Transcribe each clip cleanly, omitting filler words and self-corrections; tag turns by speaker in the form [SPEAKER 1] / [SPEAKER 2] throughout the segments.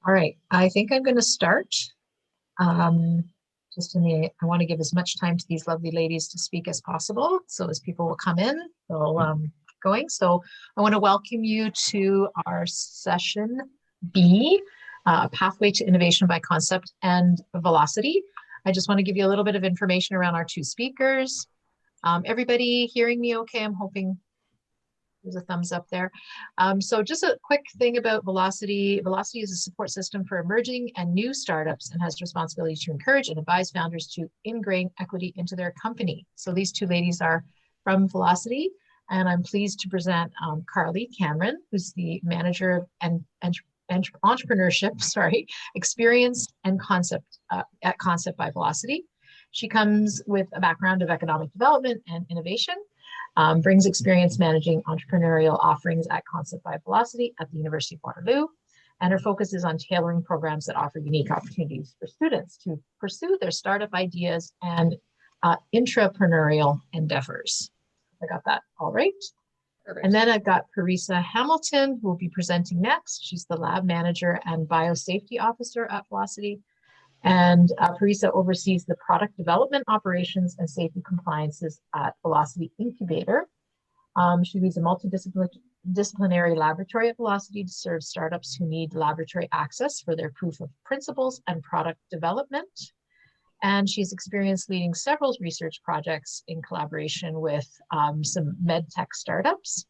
[SPEAKER 1] All right, I think I'm going to start. Um, I want to give as much time to these lovely ladies to speak as possible. So as people will come in, they'll going. So I want to welcome you to our session B, Pathway to Innovation by Concept and Velocity. I just want to give you a little bit of information around our two speakers. Everybody hearing me okay? I'm hoping there's a thumbs up there. So just a quick thing about Velocity. Velocity is a support system for emerging and new startups and has responsibility to encourage and advise founders to ingrain equity into their company. So these two ladies are from Velocity, and I'm pleased to present Carly Cameron, who's the manager of entrepreneurship, experience and concept at Concept by Velocity. She comes with a background of economic development and innovation. Brings experience managing entrepreneurial offerings at Concept by Velocity at the University of Waterloo. And her focus is on tailoring programs that offer unique opportunities for students to pursue their startup ideas and intrapreneurial endeavors. I got that all right. Perfect. And then I've got Parisa Hamilton, who will be presenting next. She's the lab manager and biosafety officer at Velocity. And Parisa oversees the product development operations and safety compliances at Velocity Incubator. She leads a multidisciplinary laboratory at Velocity to serve startups who need laboratory access for their proof of principles and product development. And she's experienced leading several research projects in collaboration with some med tech startups.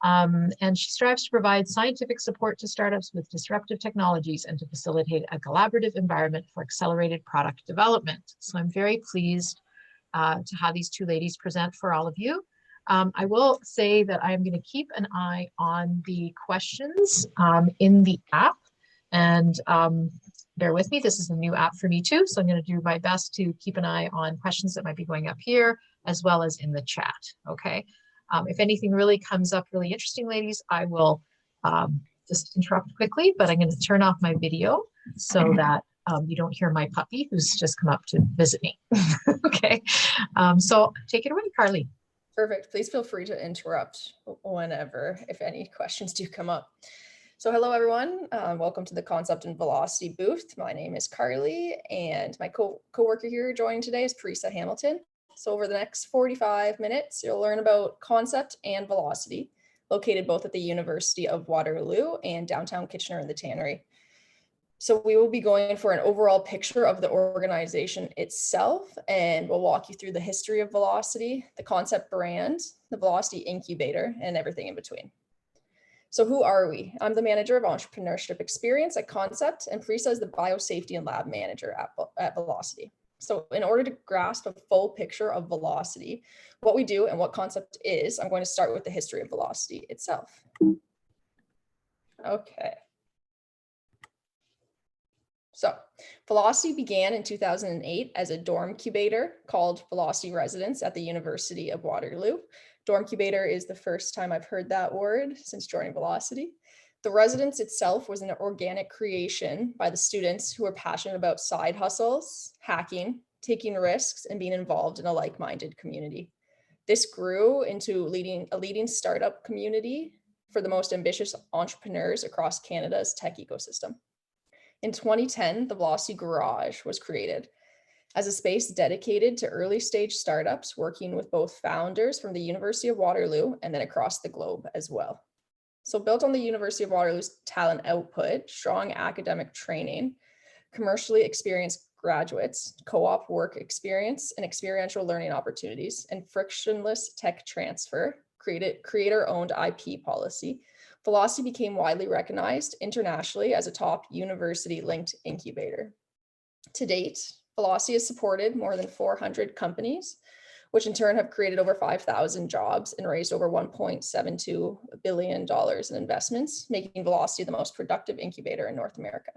[SPEAKER 1] And she strives to provide scientific support to startups with disruptive technologies and to facilitate a collaborative environment for accelerated product development. So I'm very pleased to have these two ladies present for all of you. I will say that I'm going to keep an eye on the questions in the app, and bear with me, this is a new app for me too, so I'm going to do my best to keep an eye on questions that might be going up here as well as in the chat, okay? If anything really comes up really interesting, ladies, I will just interrupt quickly, but I'm going to turn off my video so that you don't hear my puppy who's just come up to visit me. Okay, so take it away, Carly.
[SPEAKER 2] Perfect. Please feel free to interrupt whenever, if any questions do come up. So hello, everyone. Welcome to the Concept and Velocity booth. My name is Carly, and my co-worker here joining today is Parisa Hamilton. So over the next 45 minutes, you'll learn about Concept and Velocity, located both at the University of Waterloo and downtown Kitchener in the Tannery. So we will be going for an overall picture of the organization itself, and we'll walk you through the history of Velocity, the Concept brand, the Velocity Incubator, and everything in between. So who are we? I'm the manager of entrepreneurship experience at Concept, and Parisa is the biosafety and lab manager at Velocity. So in order to grasp a full picture of Velocity, what we do and what Concept is, I'm going to start with the history of Velocity itself. Okay. So Velocity began in 2008 as a dormcubator called Velocity Residence at the University of Waterloo. Dormcubator is the first time I've heard that word since joining Velocity. The residence itself was an organic creation by the students who were passionate about side hustles, hacking, taking risks, and being involved in a like-minded community. This grew into a leading startup community for the most ambitious entrepreneurs across Canada's tech ecosystem. In 2010, the Velocity Garage was created as a space dedicated to early stage startups working with both founders from the University of Waterloo and then across the globe as well. So built on the University of Waterloo's talent output, strong academic training, commercially experienced graduates, co-op work experience, and experiential learning opportunities, and frictionless tech transfer, creator-owned IP policy, Velocity became widely recognized internationally as a top university-linked incubator. To date, Velocity has supported more than 400 companies, which in turn have created over 5,000 jobs and raised over $1.72 billion in investments, making Velocity the most productive incubator in North America.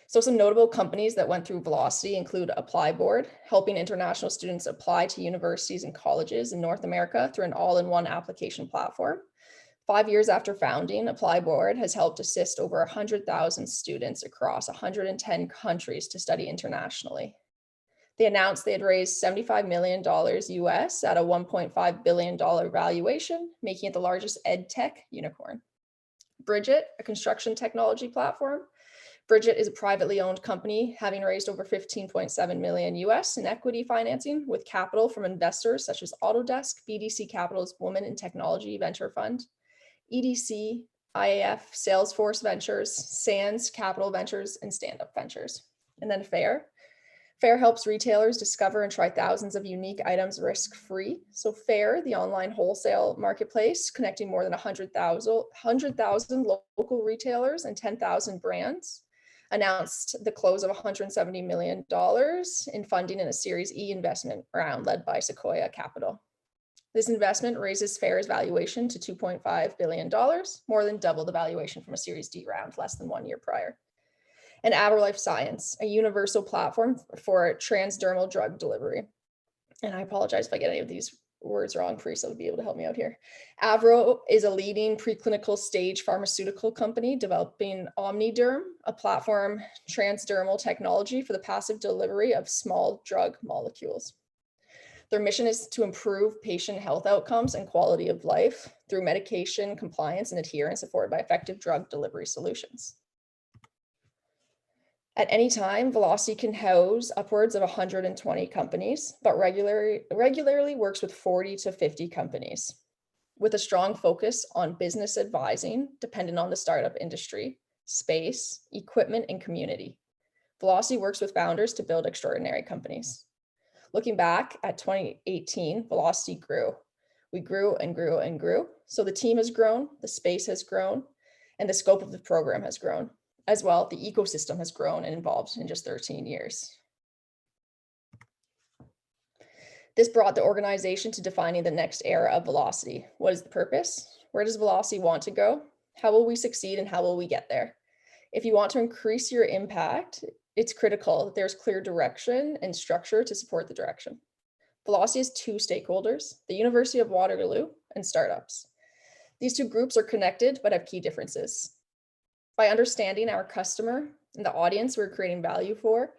[SPEAKER 2] So some notable companies that went through Velocity include ApplyBoard, helping international students apply to universities and colleges in North America through an all-in-one application platform. 5 years after founding, ApplyBoard has helped assist over 100,000 students across 110 countries to study internationally. They announced they had raised $75 million US at a $1.5 billion valuation, making it the largest ed tech unicorn. Bridget, a construction technology platform. Bridget is a privately owned company, having raised over 15.7 million US in equity financing with capital from investors such as Autodesk, BDC Capital's Women in Technology Venture Fund, EDC, IAF, Salesforce Ventures, Sands Capital Ventures, and Stand Up Ventures. And then FIWR. FIWR helps retailers discover and try thousands of unique items risk-free. So FIWR, the online wholesale marketplace, connecting more than 100,000 local retailers and 10,000 brands, announced the close of $170 million in funding in a Series E investment round led by Sequoia Capital. This investment raises FIWR's valuation to $2.5 billion, more than double the valuation from a Series D round less than 1 year prior. And FIWR Life Science, a universal platform for transdermal drug delivery. And I apologize if I get any of these words wrong. Parisa would be able to help me out here. FIWR is a leading preclinical stage pharmaceutical company developing OmniDerm, a platform transdermal technology for the passive delivery of small drug molecules. Their mission is to improve patient health outcomes and quality of life through medication compliance and adherence afforded by effective drug delivery solutions. At any time, Velocity can house upwards of 120 companies, but regularly works with 40 to 50 companies, with a strong focus on business advising dependent on the startup industry, space, equipment, and community. Velocity works with founders to build extraordinary companies. Looking back at 2018, Velocity grew. We grew and grew and grew. So the team has grown, the space has grown, and the scope of the program has grown. As well, the ecosystem has grown and evolved in just 13 years. This brought the organization to defining the next era of Velocity. What is the purpose? Where does Velocity want to go? How will we succeed and how will we get there? If you want to increase your impact, it's critical that there's clear direction and structure to support the direction. Velocity has two stakeholders, the University of Waterloo and startups. These two groups are connected but have key differences. By understanding our customer and the audience we're creating value for,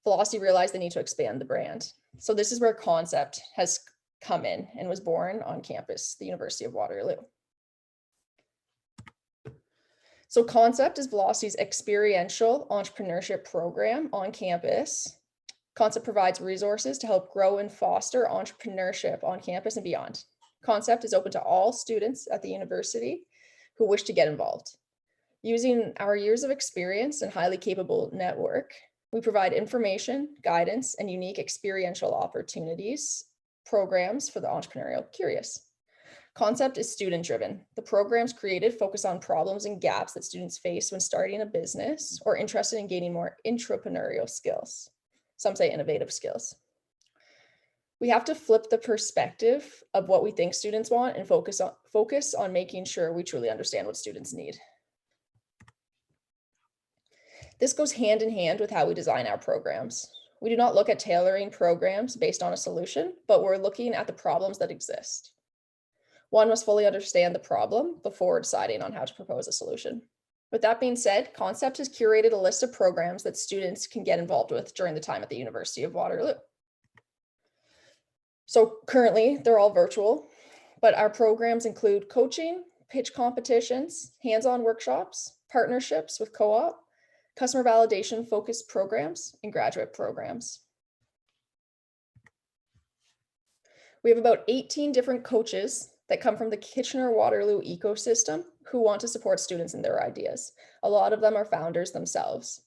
[SPEAKER 2] Velocity realized they need to expand the brand. So this is where Concept has come in and was born on campus, the University of Waterloo. So Concept is Velocity's experiential entrepreneurship program on campus. Concept provides resources to help grow and foster entrepreneurship on campus and beyond. Concept is open to all students at the university who wish to get involved. Using our years of experience and highly capable network, we provide information, guidance, and unique experiential opportunities, programs for the entrepreneurial curious. Concept is student-driven. The programs created focus on problems and gaps that students face when starting a business or interested in gaining more entrepreneurial skills. Some say innovative skills. We have to flip the perspective of what we think students want and focus on making sure we truly understand what students need. This goes hand in hand with how we design our programs. We do not look at tailoring programs based on a solution, but we're looking at the problems that exist. One must fully understand the problem before deciding on how to propose a solution. With that being said, Concept has curated a list of programs that students can get involved with during the time at the University of Waterloo. So currently, they're all virtual, but our programs include coaching, pitch competitions, hands-on workshops, partnerships with co-op, customer validation focused programs, and graduate programs. We have about 18 different coaches that come from the Kitchener-Waterloo ecosystem who want to support students in their ideas. A lot of them are founders themselves.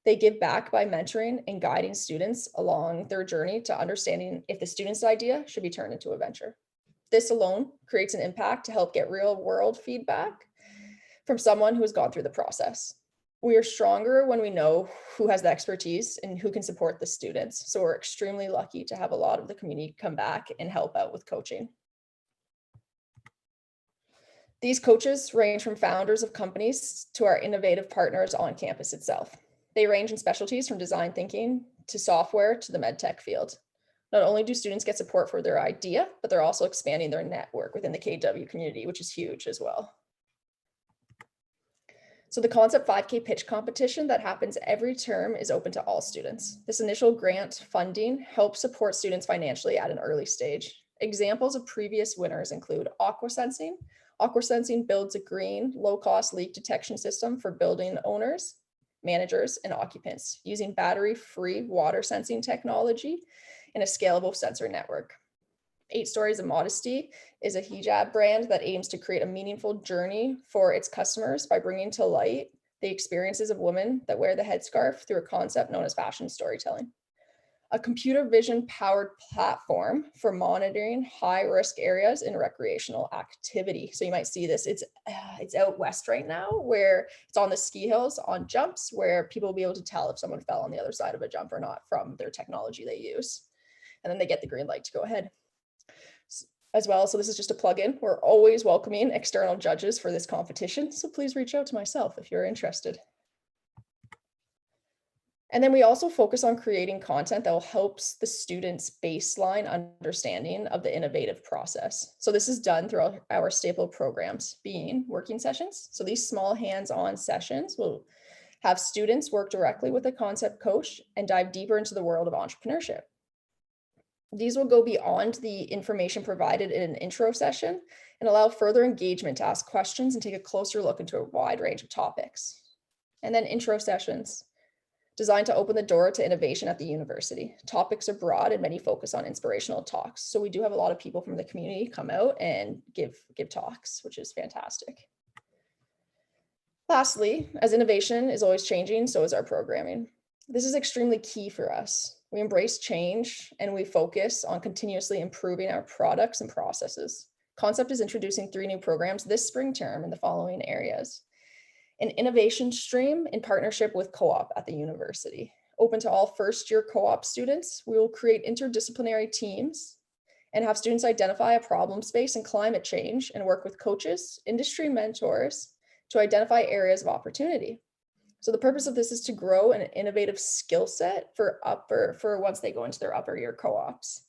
[SPEAKER 2] They give back by mentoring and guiding students along their journey to understanding if the student's idea should be turned into a venture. This alone creates an impact to help get real world feedback from someone who has gone through the process. We are stronger when we know who has the expertise and who can support the students. So we're extremely lucky to have a lot of the community come back and help out with coaching. These coaches range from founders of companies to our innovative partners on campus itself. They range in specialties from design thinking to software to the medtech field. Not only do students get support for their idea, but they're also expanding their network within the KW community, which is huge as well. So the Concept 5K pitch competition that happens every term is open to all students. This initial grant funding helps support students financially at an early stage. Examples of previous winners include Aqua Sensing, Aquasensing builds a green, low-cost leak detection system for building owners, managers, and occupants using battery-free water sensing technology and a scalable sensor network. 8 Stories of Modesty is a hijab brand that aims to create a meaningful journey for its customers by bringing to light the experiences of women that wear the headscarf through a concept known as fashion storytelling. A computer vision powered platform for monitoring high risk areas in recreational activity. So you might see this, it's out west right now, where it's on the ski hills on jumps, where people will be able to tell if someone fell on the other side of a jump or not from their technology they use. And then they get the green light to go ahead as well. So this is just a plug-in. We're always welcoming external judges for this competition. So please reach out to myself if you're interested. And then we also focus on creating content that will help the students' baseline understanding of the innovative process. So this is done through our staple programs, being working sessions. So these small hands-on sessions will have students work directly with a concept coach and dive deeper into the world of entrepreneurship. These will go beyond the information provided in an intro session and allow further engagement to ask questions and take a closer look into a wide range of topics. And then intro sessions, designed to open the door to innovation at the university. Topics are broad and many focus on inspirational talks. So we do have a lot of people from the community come out and give talks, which is fantastic. Lastly, as innovation is always changing, so is our programming. This is extremely key for us. We embrace change and we focus on continuously improving our products and processes. Concept is introducing 3 new programs this spring term in the following areas. An innovation stream in partnership with co-op at the university. Open to all first-year co-op students, we will create interdisciplinary teams and have students identify a problem space in climate change and work with coaches, industry mentors to identify areas of opportunity. So the purpose of this is to grow an innovative skill set for once they go into their upper year co-ops.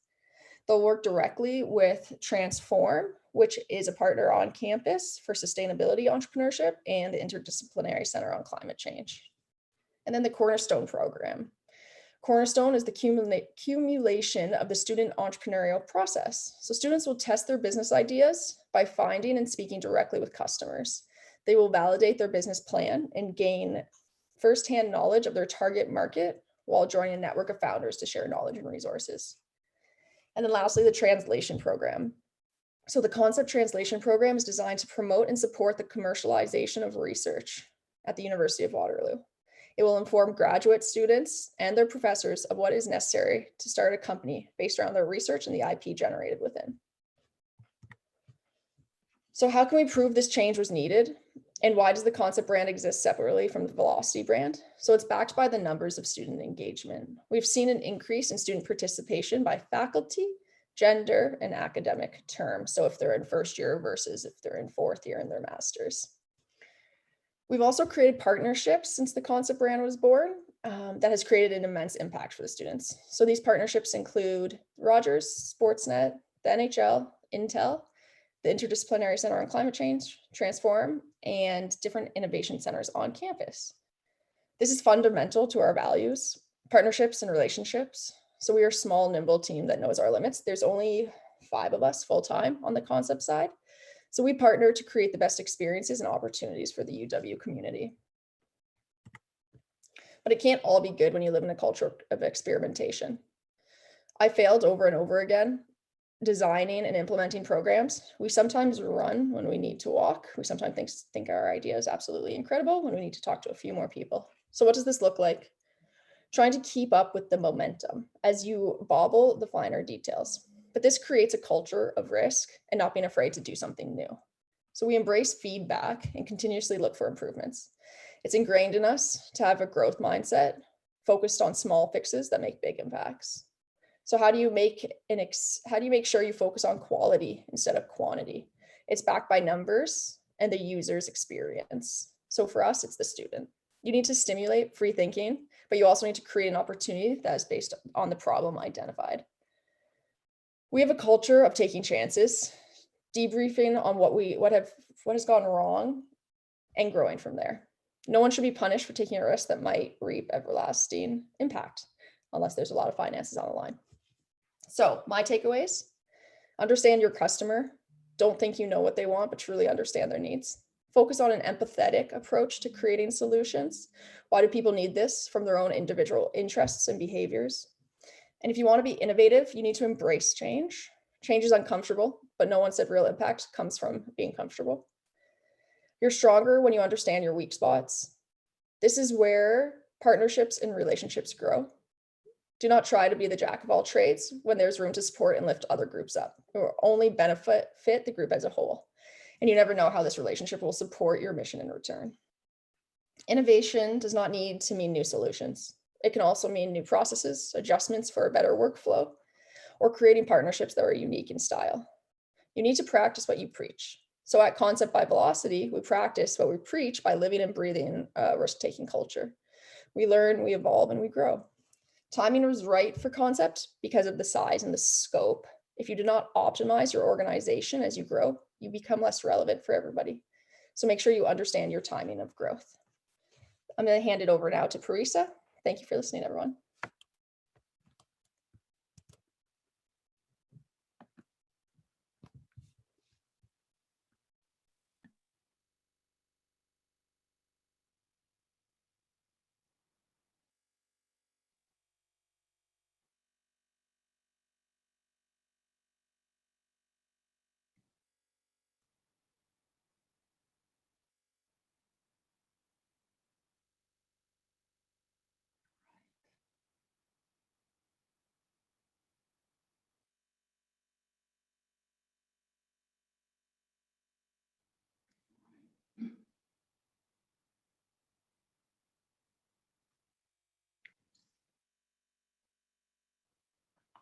[SPEAKER 2] They'll work directly with Transform, which is a partner on campus for sustainability entrepreneurship, and the Interdisciplinary Center on Climate Change. And then the Cornerstone program. Cornerstone is the accumulation of the student entrepreneurial process. So students will test their business ideas by finding and speaking directly with customers. They will validate their business plan and gain firsthand knowledge of their target market while joining a network of founders to share knowledge and resources. And then lastly, the translation program. So the concept translation program is designed to promote and support the commercialization of research at the University of Waterloo. It will inform graduate students and their professors of what is necessary to start a company based around their research and the IP generated within. So how can we prove this change was needed? And why does the concept brand exist separately from the Velocity brand? So it's backed by the numbers of student engagement. We've seen an increase in student participation by faculty, gender, and academic terms. So if they're in first year versus if they're in 4th year in their master's. We've also created partnerships since the concept brand was born that has created an immense impact for the students. So these partnerships include Rogers, Sportsnet, the NHL, Intel, the Interdisciplinary Center on Climate Change, Transform, and different innovation centers on campus. This is fundamental to our values, partnerships and relationships. So we are a small, nimble team that knows our limits. There's only 5 of us full-time on the concept side. So we partner to create the best experiences and opportunities for the UW community. But it can't all be good when you live in a culture of experimentation. I failed over and over again designing and implementing programs. We sometimes run when we need to walk. We sometimes think our idea is absolutely incredible when we need to talk to a few more people. So what does this look like? Trying to keep up with the momentum as you bobble the finer details. But this creates a culture of risk and not being afraid to do something new. So we embrace feedback and continuously look for improvements. It's ingrained in us to have a growth mindset focused on small fixes that make big impacts. So how do you make sure you focus on quality instead of quantity? It's backed by numbers and the user's experience. So for us, it's the student. You need to stimulate free thinking, but you also need to create an opportunity that is based on the problem identified. We have a culture of taking chances, debriefing on what has gone wrong, and growing from there. No one should be punished for taking a risk that might reap everlasting impact, unless there's a lot of finances on the line. So my takeaways: understand your customer, Don't think you know what they want, but truly understand their needs. Focus on an empathetic approach to creating solutions. Why do people need this from their own individual interests and behaviors? And if you want to be innovative, you need to embrace change. Change is uncomfortable, but no one said real impact comes from being comfortable. You're stronger when you understand your weak spots. This is where partnerships and relationships grow. Do not try to be the jack of all trades when there's room to support and lift other groups up. It will only fit the group as a whole. And you never know how this relationship will support your mission in return. Innovation does not need to mean new solutions. It can also mean new processes, adjustments for a better workflow, or creating partnerships that are unique in style. You need to practice what you preach. So at Concept by Velocity, we practice what we preach by living and breathing a risk-taking culture. We learn, we evolve, and we grow. Timing was right for Concept because of the size and the scope. If you do not optimize your organization as you grow, you become less relevant for everybody. So make sure you understand your timing of growth. I'm going to hand it over now to Parisa. Thank you for listening, everyone.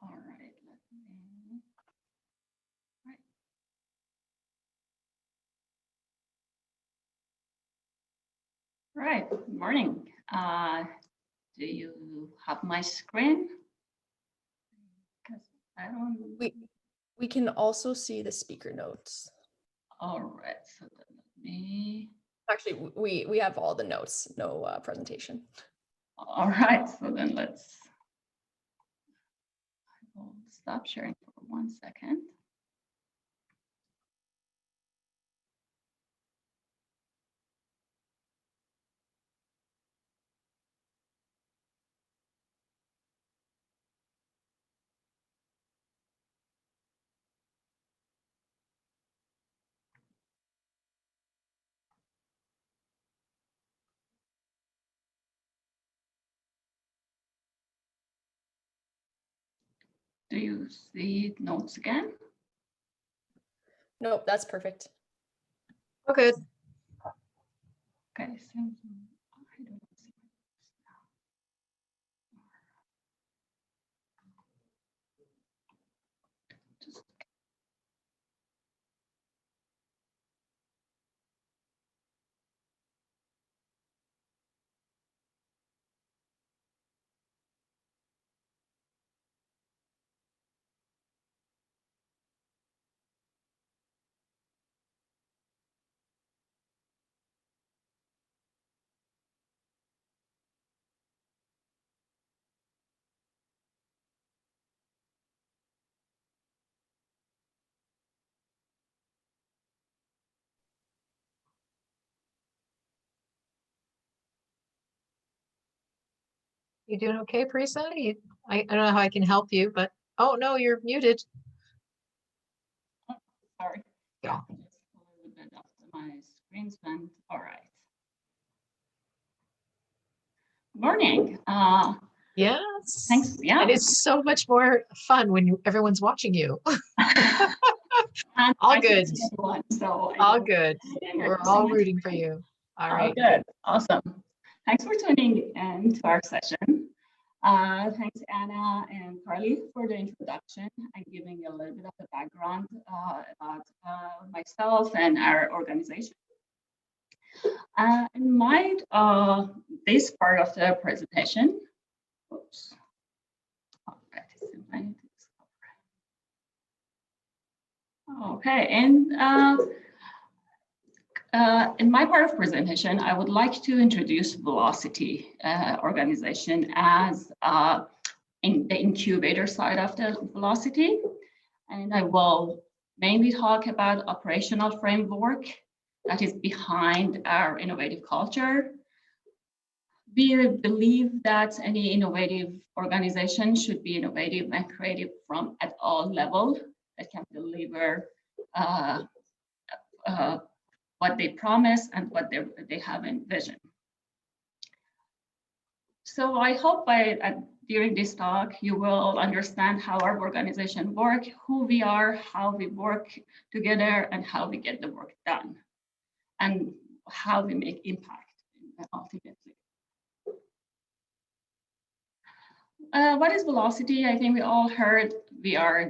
[SPEAKER 3] All right, let me. Right, good morning. Do you have my screen? Because I don't.
[SPEAKER 2] We can also see the speaker notes.
[SPEAKER 3] All right, so then let me.
[SPEAKER 2] Actually, we have all the notes, no presentation.
[SPEAKER 3] All right, so then let's. I will stop sharing for 1 second. Do you see notes again?
[SPEAKER 2] Nope, that's perfect.
[SPEAKER 1] Okay.
[SPEAKER 3] Okay, so I don't see this now. Just
[SPEAKER 1] You doing okay, Parisa? I don't know how I can help you, but oh no, you're muted.
[SPEAKER 3] sorry.
[SPEAKER 1] Yeah.
[SPEAKER 3] Just a little bit after my screen spent. All right. Morning.
[SPEAKER 1] Yes.
[SPEAKER 3] Thanks. Yeah.
[SPEAKER 1] And it's so much more fun when everyone's watching you.
[SPEAKER 3] And
[SPEAKER 1] All
[SPEAKER 3] I see
[SPEAKER 1] good.
[SPEAKER 3] everyone, so
[SPEAKER 1] All good. We're all rooting for you. All right.
[SPEAKER 3] Good. Awesome. Thanks for tuning in to our session. Thanks, Anna and Carly, for the introduction and giving a little bit of the background about myself and our organization. In this part of the presentation, oops. Okay, and in my part of presentation, I would like to introduce Velocity organization as in the incubator side of the Velocity, and I will mainly talk about operational framework that is behind our innovative culture. We believe that any innovative organization should be innovative and creative from at all levels that can deliver what they promise and what they have envisioned. So I hope during this talk, you will understand how our organization works, who we are, how we work together, and how we get the work done, and how we make impact ultimately. What is Velocity? I think we all heard we are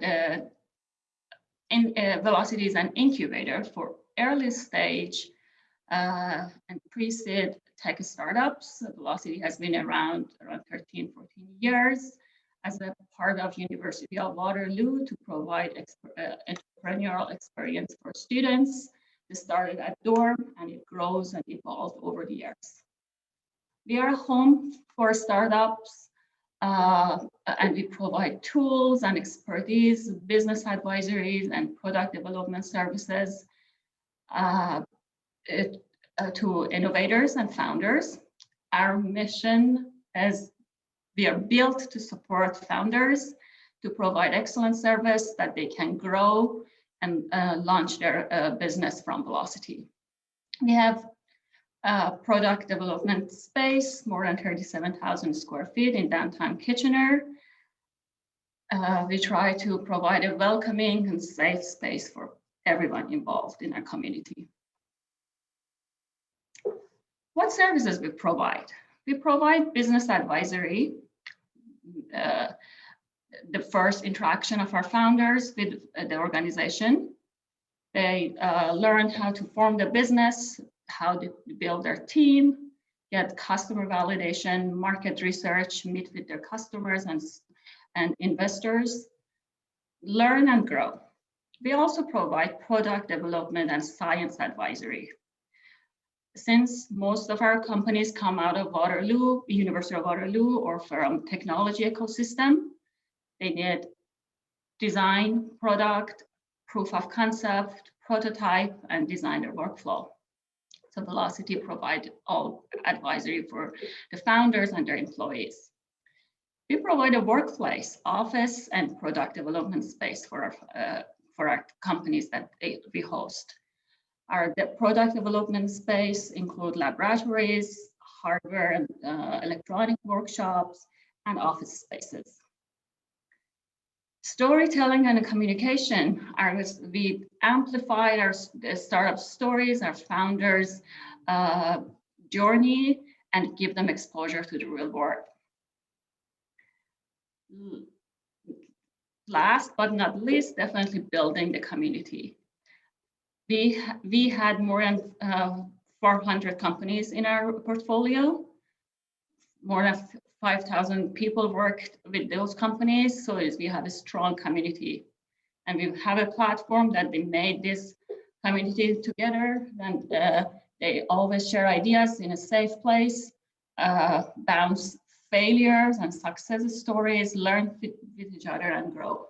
[SPEAKER 3] Velocity is an incubator for early stage and pre-seed tech startups. Velocity has been around 13, 14 years as a part of University of Waterloo to provide entrepreneurial experience for students. It started at dorm and it grows and evolved over the years. We are a home for startups and we provide tools and expertise, business advisories and product development services to innovators and founders. Our mission is we are built to support founders to provide excellent service that they can grow and launch their business from Velocity. We have product development space, more than 37,000 square feet in downtown Kitchener. We try to provide a welcoming and safe space for everyone involved in our community. What services we provide? We provide business advisory, the first interaction of our founders with the organization. They learn how to form the business, how to build their team, get customer validation, market research, meet with their customers and investors, learn and grow. We also provide product development and science advisory. Since most of our companies come out of Waterloo, University of Waterloo, or from technology ecosystem, they need design, product, proof of concept, prototype, and design their workflow. So Velocity provides all advisory for the founders and their employees. We provide a workplace, office, and product development space for our companies that we host. Our product development space include laboratories, hardware and electronic workshops, and office spaces. Storytelling and communication, we amplify our startup stories, our founders' journey, and give them exposure to the real world. Last but not least, definitely building the community. We had more than 400 companies in our portfolio. More than 5,000 people worked with those companies, so we have a strong community. And we have a platform that they made this community together, and they always share ideas in a safe place, bounce failures and success stories, learn with each other and grow.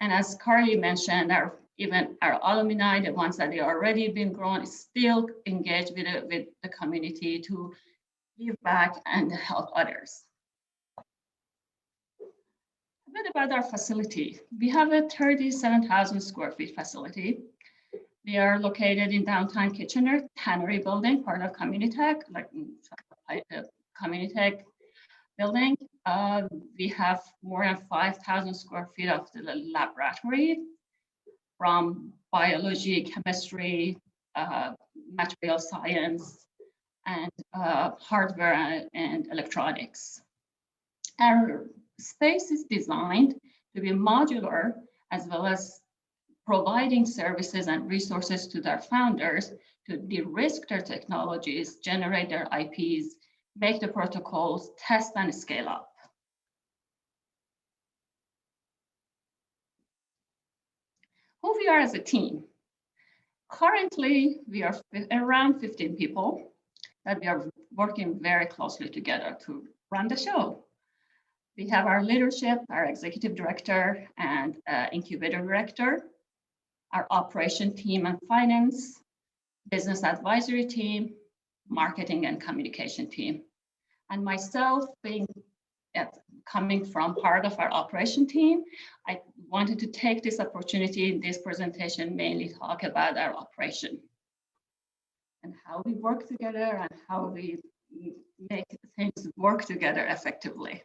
[SPEAKER 3] And as Carly mentioned, even our alumni, the ones that they already been grown, still engaged with the community to give back and help others. A bit about our facility. We have a 37,000 square feet facility. We are located in downtown Kitchener, Tannery Building, part of Communitech, like Communitech building. We have more than 5,000 square feet of the laboratory, from biology, chemistry, material science, and hardware and electronics. Our space is designed to be modular, as well as providing services and resources to their founders to de-risk their technologies, generate their IPs, make the protocols, test and scale up. Who we are as a team. Currently, we are around 15 people that we are working very closely together to run the show. We have our leadership, our executive director and incubator director, our operation team and finance, business advisory team, marketing and communication team. And myself being coming from part of our operation team, I wanted to take this opportunity in this presentation mainly talk about our operation and how we work together and how we make things work together effectively.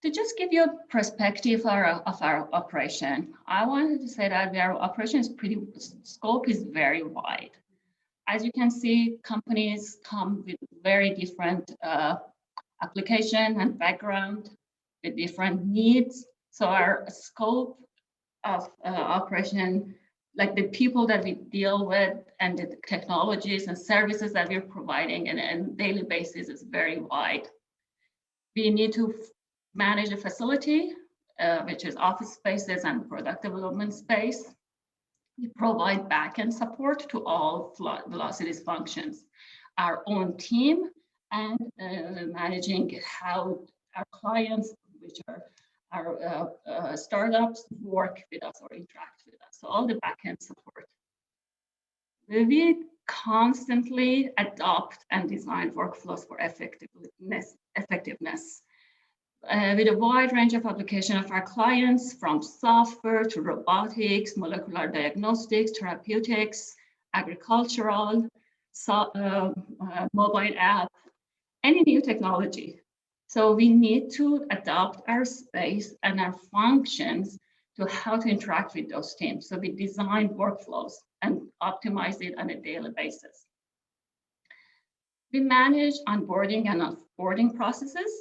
[SPEAKER 3] To just give you a perspective of our operation, I wanted to say that our operation is scope is very wide. As you can see, companies come with very different application and background, with different needs. So our scope of operation, like the people that we deal with and the technologies and services that we're providing on a daily basis is very wide. We need to manage a facility, which is office spaces and product development space. We provide back-end support to all Velocity's functions, our own team, and managing how our clients, which are our startups, work with us or interact with us. So all the back-end support. We constantly adopt and design workflows for effectiveness. With a wide range of application of our clients, from software to robotics, molecular diagnostics, therapeutics, agricultural, mobile app, any new technology. So we need to adapt our space and our functions to how to interact with those teams. So we design workflows and optimize it on a daily basis. We manage onboarding and offboarding processes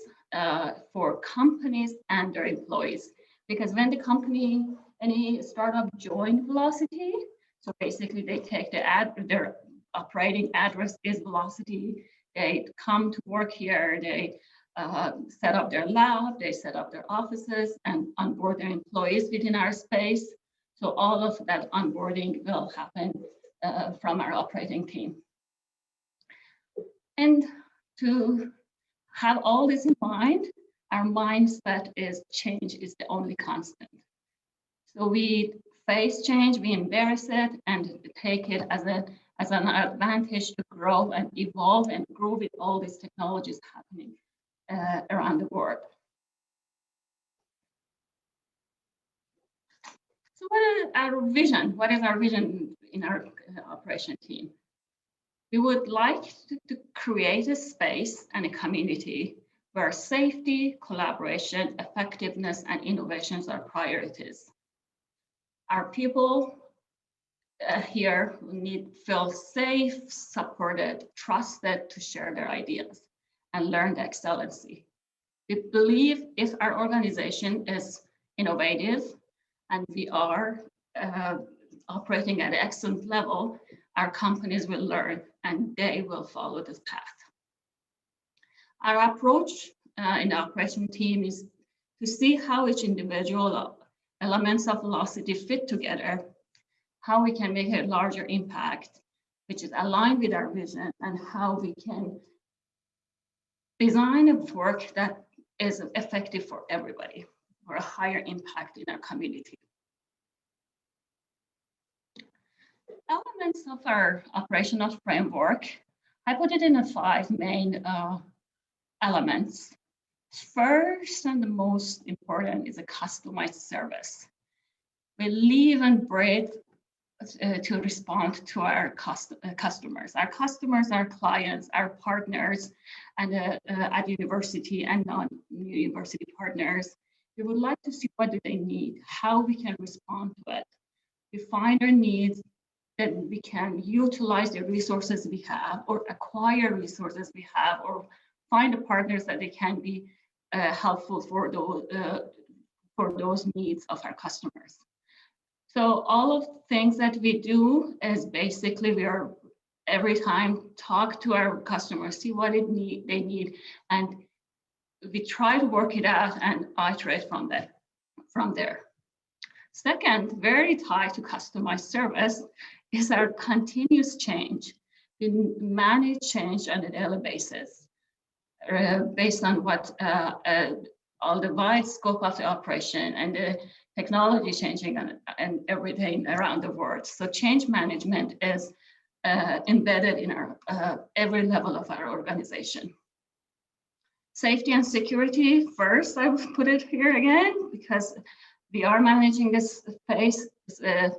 [SPEAKER 3] for companies and their employees. Because when the company, any startup join Velocity, so basically they take their operating address is Velocity, they come to work here, they set up their lab, they set up their offices and onboard their employees within our space. So all of that onboarding will happen from our operating team. And to have all this in mind, our mindset is change is the only constant. So we face change, we embrace it, and take it as an advantage to grow and evolve and grow with all these technologies happening around the world. So what is our vision? What is our vision in our operation team? We would like to create a space and a community where safety, collaboration, effectiveness, and innovations are priorities. Our people here feel safe, supported, trusted to share their ideas and learn the excellency. We believe if our organization is innovative and we are operating at an excellent level, our companies will learn and they will follow this path. Our approach in the operation team is to see how each individual elements of Velocity fit together, how we can make a larger impact, which is aligned with our vision, and how we can design a work that is effective for everybody, for a higher impact in our community. Elements of our operational framework, I put it in 5 main elements. First and the most important is a customized service. We live and breathe to respond to our customers. Our customers, our clients, our partners, and at university and non-university partners. We would like to see what do they need, how we can respond to it. We find their needs, that we can utilize the resources we have or acquire resources we have or find the partners that they can be helpful for those needs of our customers. So all of the things that we do is basically we are every time talk to our customers, see what they need, and we try to work it out and iterate from there. Second, very tied to customized service is our continuous change. We manage change on a daily basis. based on what all the wide scope of the operation and the technology changing and everything around the world. So change management is embedded in our every level of our organization. Safety and security first, I would put it here again, because we are managing this space. It's a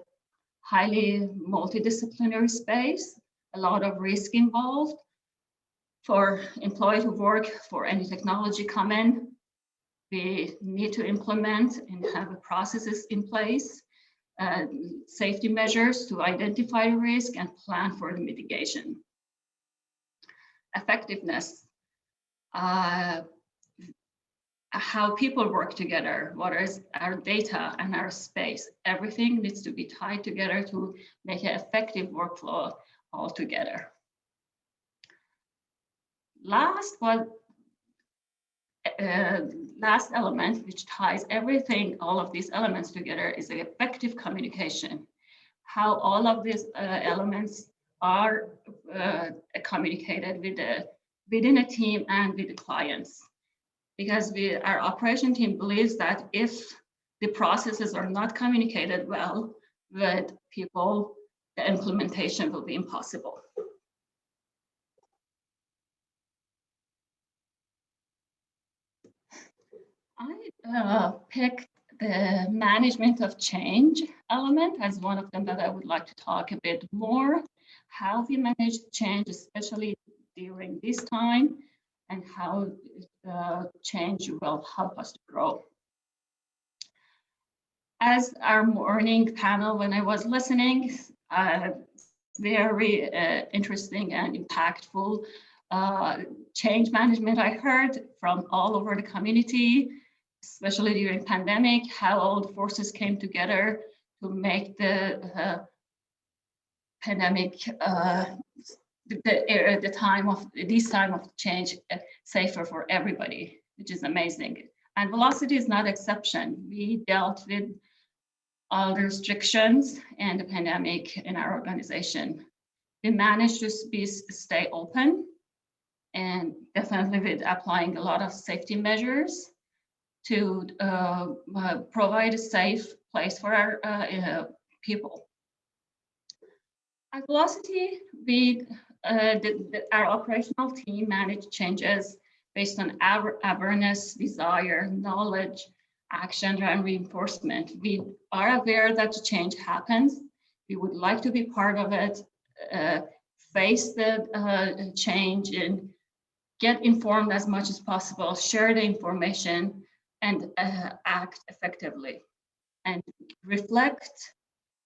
[SPEAKER 3] highly multidisciplinary space, a lot of risk involved for employees who work for any technology come in. We need to implement and have processes in place, safety measures to identify risk and plan for the mitigation. Effectiveness, how people work together, what is our data and our space. Everything needs to be tied together to make an effective workflow all together. Last element, which ties everything, all of these elements together, is the effective communication. How all of these elements are communicated within a team and with the clients. Because our operation team believes that if the processes are not communicated well with people, the implementation will be impossible. I picked the management of change element as one of them that I would like to talk a bit more. How we manage change, especially during this time, and how change will help us to grow. As our morning panel, when I was listening, very interesting and impactful change management I heard from all over the community, especially during pandemic, how all the forces came together to make the pandemic, this time of change safer for everybody, which is amazing. And Velocity is not exception. We dealt with all the restrictions and the pandemic in our organization. We managed to stay open, and definitely with applying a lot of safety measures to provide a safe place for our people. At Velocity, our operational team managed changes based on our awareness, desire, knowledge, action, and reinforcement. We are aware that the change happens. We would like to be part of it, face the change, and get informed as much as possible, share the information, and act effectively, and reflect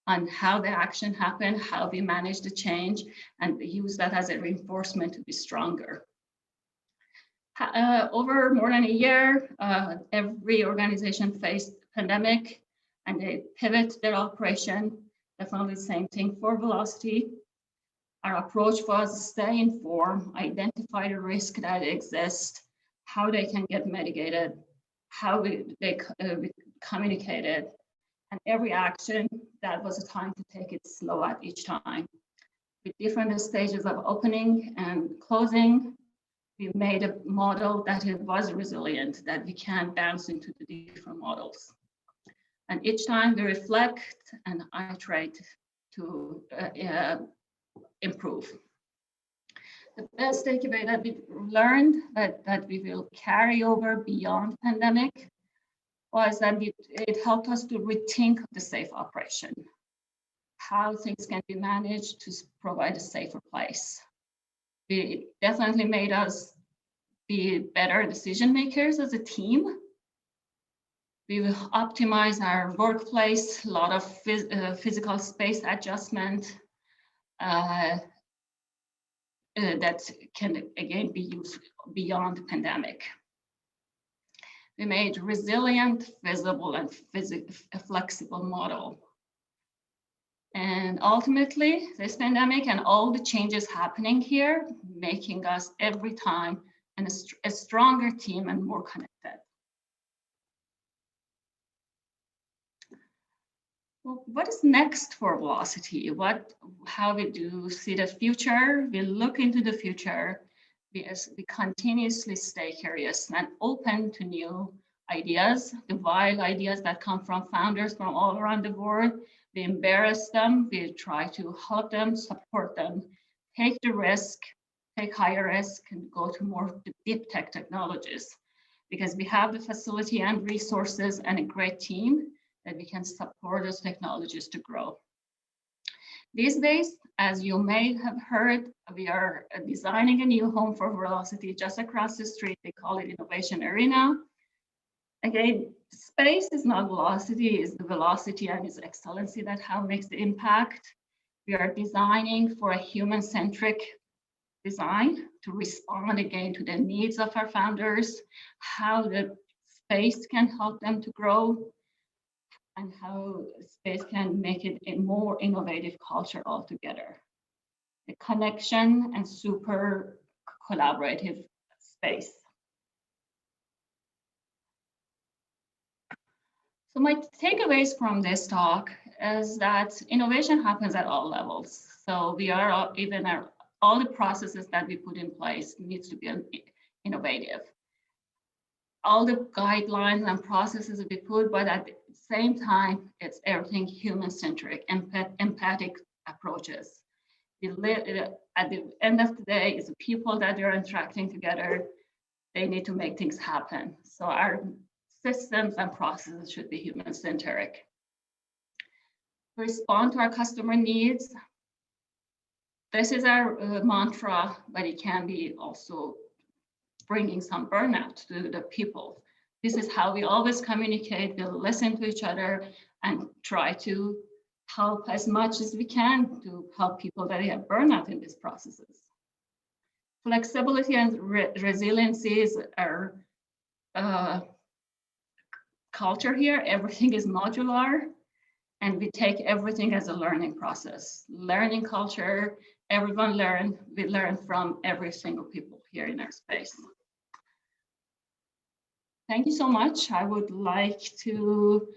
[SPEAKER 3] on how the action happened, how we manage the change, and use that as a reinforcement to be stronger. Over more than a year, every organization faced pandemic, and they pivot their operation. Definitely the same thing for Velocity. Our approach was stay informed, identify the risk that exists, how they can get mitigated, how they communicated, and every action, that was a time to take it slow at each time. With different stages of opening and closing, we made a model that it was resilient, that we can bounce into the different models. And each time we reflect and iterate to improve. The best takeaway that we learned that we will carry over beyond pandemic was that it helped us to rethink the safe operation, how things can be managed to provide a safer place. It definitely made us be better decision makers as a team. We will optimize our workplace, a lot of physical space adjustment that can again be used beyond the pandemic. We made resilient, visible, and flexible model. And ultimately, this pandemic and all the changes happening here, making us every time a stronger team and more connected. Well, what is next for Velocity? How we do see the future? We look into the future. we continuously stay curious and open to new ideas, the wild ideas that come from founders from all around the world. We embrace them, we try to help them, support them, take the risk, take higher risk, and go to more deep tech technologies, because we have the facility and resources and a great team that we can support those technologies to grow. These days, as you may have heard, we are designing a new home for Velocity just across the street. They call it Innovation Arena. Again, space is not velocity, it's the velocity and its excellency that how makes the impact. We are designing for a human-centric design to respond again to the needs of our founders, how the space can help them to grow, and how space can make it a more innovative culture altogether. A connection and super collaborative space. So my takeaways from this talk is that innovation happens at all levels. So we are all the processes that we put in place needs to be innovative. All the guidelines and processes that we put, but at the same time, it's everything human-centric, empathic approaches. At the end of the day, it's the people that are interacting together. They need to make things happen. So our systems and processes should be human-centric. Respond to our customer needs. This is our mantra, but it can be also bringing some burnout to the people. This is how we always communicate. We'll listen to each other and try to help as much as we can to help people that have burnout in these processes. Flexibility and resiliency is our culture here. Everything is modular, and we take everything as a learning process. Learning culture, everyone learn, we learn from every single people here in our space. Thank you so much. I would like to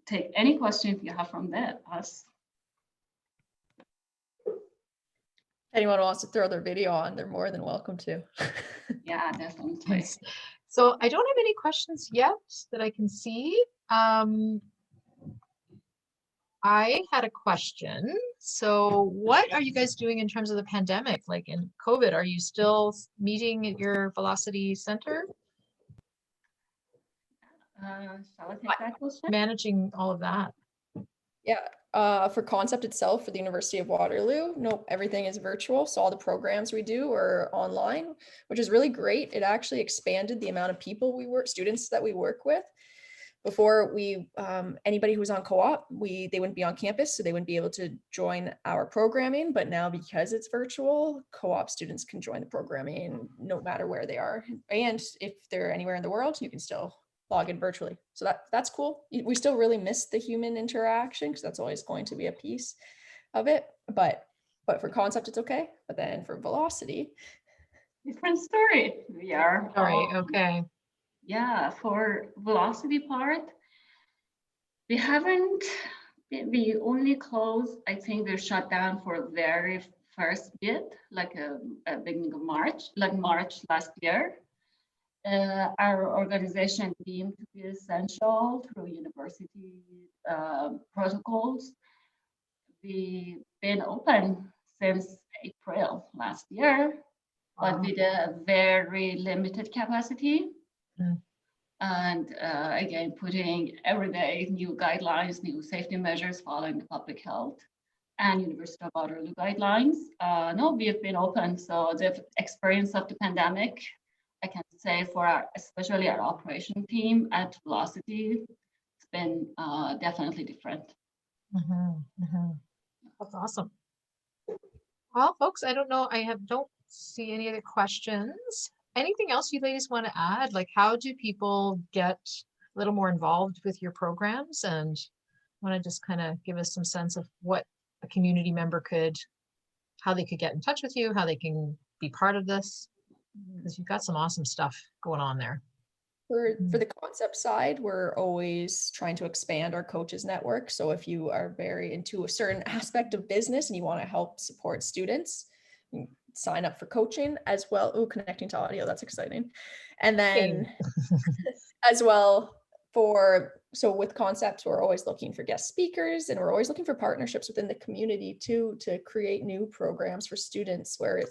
[SPEAKER 3] take any question you have from us.
[SPEAKER 2] Anyone who wants to throw their video on, they're more than welcome to.
[SPEAKER 3] Yeah, definitely.
[SPEAKER 1] Nice. So I don't have any questions yet that I can see. I had a question. So what are you guys doing in terms of the pandemic? Like in COVID, are you still meeting at your Velocity Center?
[SPEAKER 3] Shall I take that question?
[SPEAKER 1] Managing all of that.
[SPEAKER 2] Yeah, for Concept itself, for the University of Waterloo, no, everything is virtual. So all the programs we do are online, which is really great. It actually expanded the amount of people students that we work with. Before anybody who was on co-op, they wouldn't be on campus, so they wouldn't be able to join our programming. But now, because it's virtual, co-op students can join the programming no matter where they are. And if they're anywhere in the world, you can still log in virtually. So that's cool. We still really miss the human interaction because that's always going to be a piece of it. But for Concept, it's okay. But then for Velocity,
[SPEAKER 3] different story. We are.
[SPEAKER 1] Sorry. Okay.
[SPEAKER 3] Yeah, for Velocity part, we only closed, I think we're shut down for a very first bit, like a beginning of March, like March last year. Our organization deemed to be essential through university protocols. We've been open since April last year, but with a very limited capacity. And again, putting everyday new guidelines, new safety measures, following the public health and University of Waterloo guidelines. No, we have been open. So the experience of the pandemic, I can say for especially our operation team at Velocity, it's been definitely different.
[SPEAKER 1] That's awesome. Well, folks, I don't know. Don't see any other questions. Anything else you ladies want to add? Like, how do people get a little more involved with your programs? And want to just kind of give us some sense of what a community member how they could get in touch with you, how they can be part of this, because you've got some awesome stuff going on there.
[SPEAKER 2] For the Concept side, we're always trying to expand our coaches network. So if you are very into a certain aspect of business and you want to help support students, sign up for coaching as well. Oh, connecting to audio, that's exciting. And then as well so with Concepts, we're always looking for guest speakers, and we're always looking for partnerships within the community too, to create new programs for students where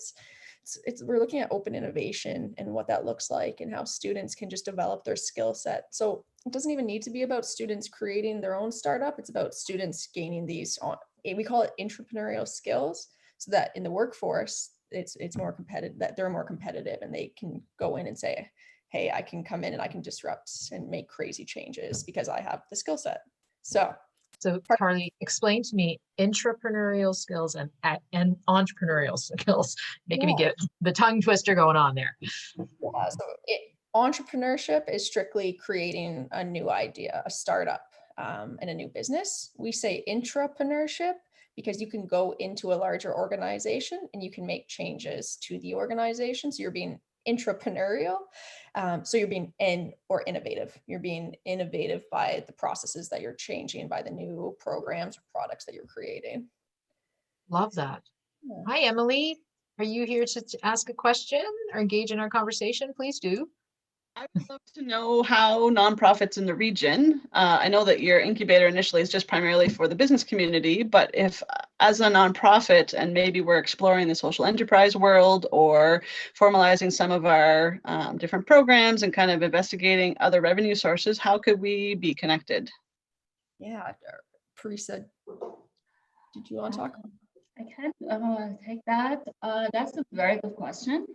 [SPEAKER 2] we're looking at open innovation and what that looks like and how students can just develop their skill set. So it doesn't even need to be about students creating their own startup. It's about students gaining these we call it entrepreneurial skills, so that in the workforce, it's more competitive, that they're more competitive and they can go in and say, hey, I can come in and I can disrupt and make crazy changes because I have the skill set. So
[SPEAKER 1] Carly, explain to me entrepreneurial skills and entrepreneurial skills, making me get the tongue twister going on there.
[SPEAKER 2] Yeah, so entrepreneurship is strictly creating a new idea, a startup, and a new business. We say intrapreneurship because you can go into a larger organization and you can make changes to the organization. So you're being intrapreneurial. So you're being innovative. You're being innovative by the processes that you're changing, by the new programs or products that you're creating.
[SPEAKER 1] Love that.
[SPEAKER 2] Yeah.
[SPEAKER 1] Hi, Emily. Are you here to ask a question or engage in our conversation? Please do.
[SPEAKER 4] I would love to know how nonprofits in the region, I know that your incubator initially is just primarily for the business community, but if as a nonprofit and maybe we're exploring the social enterprise world or formalizing some of our different programs and kind of investigating other revenue sources, how could we be connected?
[SPEAKER 2] Yeah, Parisa, did you want to talk?
[SPEAKER 3] I can take that. That's a very good question.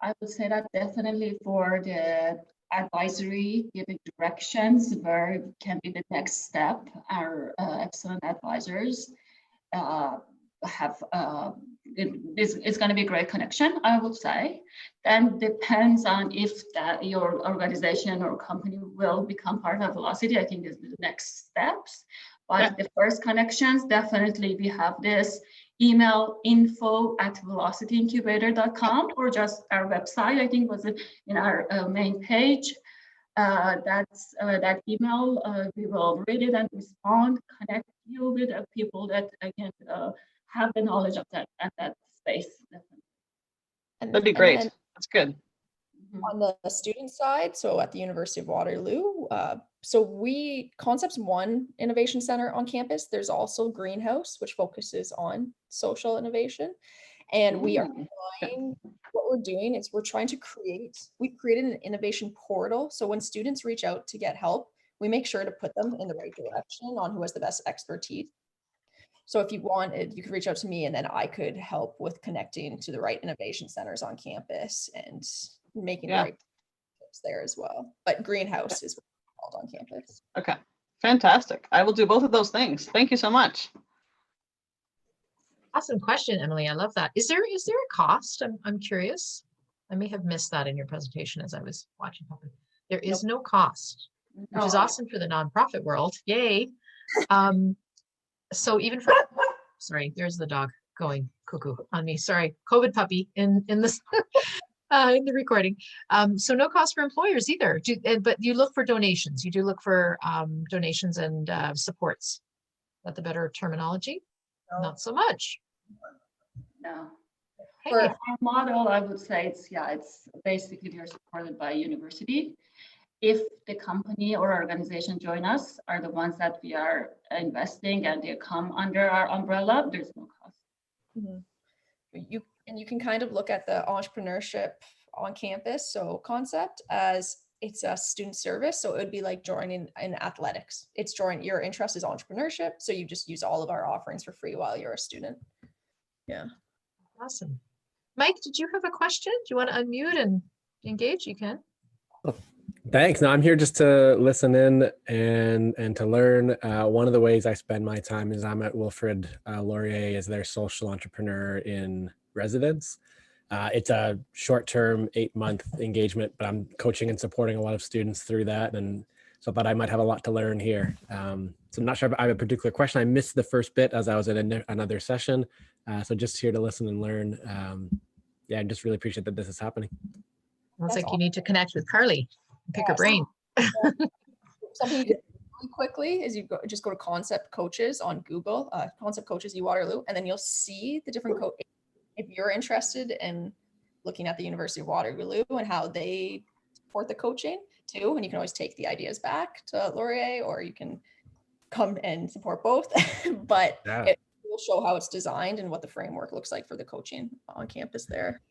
[SPEAKER 3] I would say that definitely for the advisory, giving directions where can be the next step. Our excellent advisors have it's going to be a great connection, I would say. Then depends on if that your organization or company will become part of Velocity. I think is the next steps. But the first connections, definitely we have this email info@velocityincubator.com or just our website. I think was in our main page. That's that email. We will read it and respond, connect you with people that again have the knowledge of that space. Definitely.
[SPEAKER 4] That'd be great. That's good.
[SPEAKER 2] On the student side, so at the University of Waterloo, so Concepts One Innovation Center on campus. There's also Greenhouse, which focuses on social innovation. And we are trying, what we're doing is we've created an innovation portal. So when students reach out to get help, we make sure to put them in the right direction on who has the best expertise. So if you wanted, you could reach out to me and then I could help with connecting to the right innovation centers on campus and making the right tips there as well. But Greenhouse is what it's called on campus.
[SPEAKER 4] Okay, fantastic. I will do both of those things. Thank you so much.
[SPEAKER 1] Awesome question, Emily. I love that. Is there a cost? I'm curious. I may have missed that in your presentation as I was watching. There is no cost, which is awesome for the nonprofit world. Yay. So even for, sorry, there's the dog going cuckoo on me. Sorry, COVID puppy in this in the recording. So no cost for employers either. But you look for donations. You do look for donations and supports. Is that the better terminology? No. Not so much.
[SPEAKER 3] No.
[SPEAKER 1] Hey.
[SPEAKER 3] For our model, I would say it's basically they're supported by a university. If the company or organization join us are the ones that we are investing and they come under our umbrella, there's no cost.
[SPEAKER 2] Mm-hmm. You can kind of look at the entrepreneurship on campus, so concept as it's a student service. So it would be like joining in athletics. Your interest is entrepreneurship. So you just use all of our offerings for free while you're a student. Yeah.
[SPEAKER 1] Awesome. Mike, did you have a question? Do you want to unmute and engage? You can.
[SPEAKER 5] Oh, thanks. No, I'm here just to listen in and to learn. One of the ways I spend my time is I'm at Wilfrid Laurier as their social entrepreneur in residence. It's a short-term 8-month engagement, but I'm coaching and supporting a lot of students through that. And so I thought I might have a lot to learn here. So I'm not sure if I have a particular question. I missed the first bit as I was in another session. So just here to listen and learn. Yeah, I just really appreciate that this is happening.
[SPEAKER 1] Looks like you need to connect with Carly and pick her brain.
[SPEAKER 2] Something you can do really quickly is just go to Concept Coaches on Google, Concept Coaches U Waterloo, and then you'll see the different if you're interested in looking at the University of Waterloo and how they support the coaching too, and you can always take the ideas back to Laurier, or you can come and support both. But
[SPEAKER 5] Yeah.
[SPEAKER 2] it will show how it's designed and what the framework looks like for the coaching on campus there.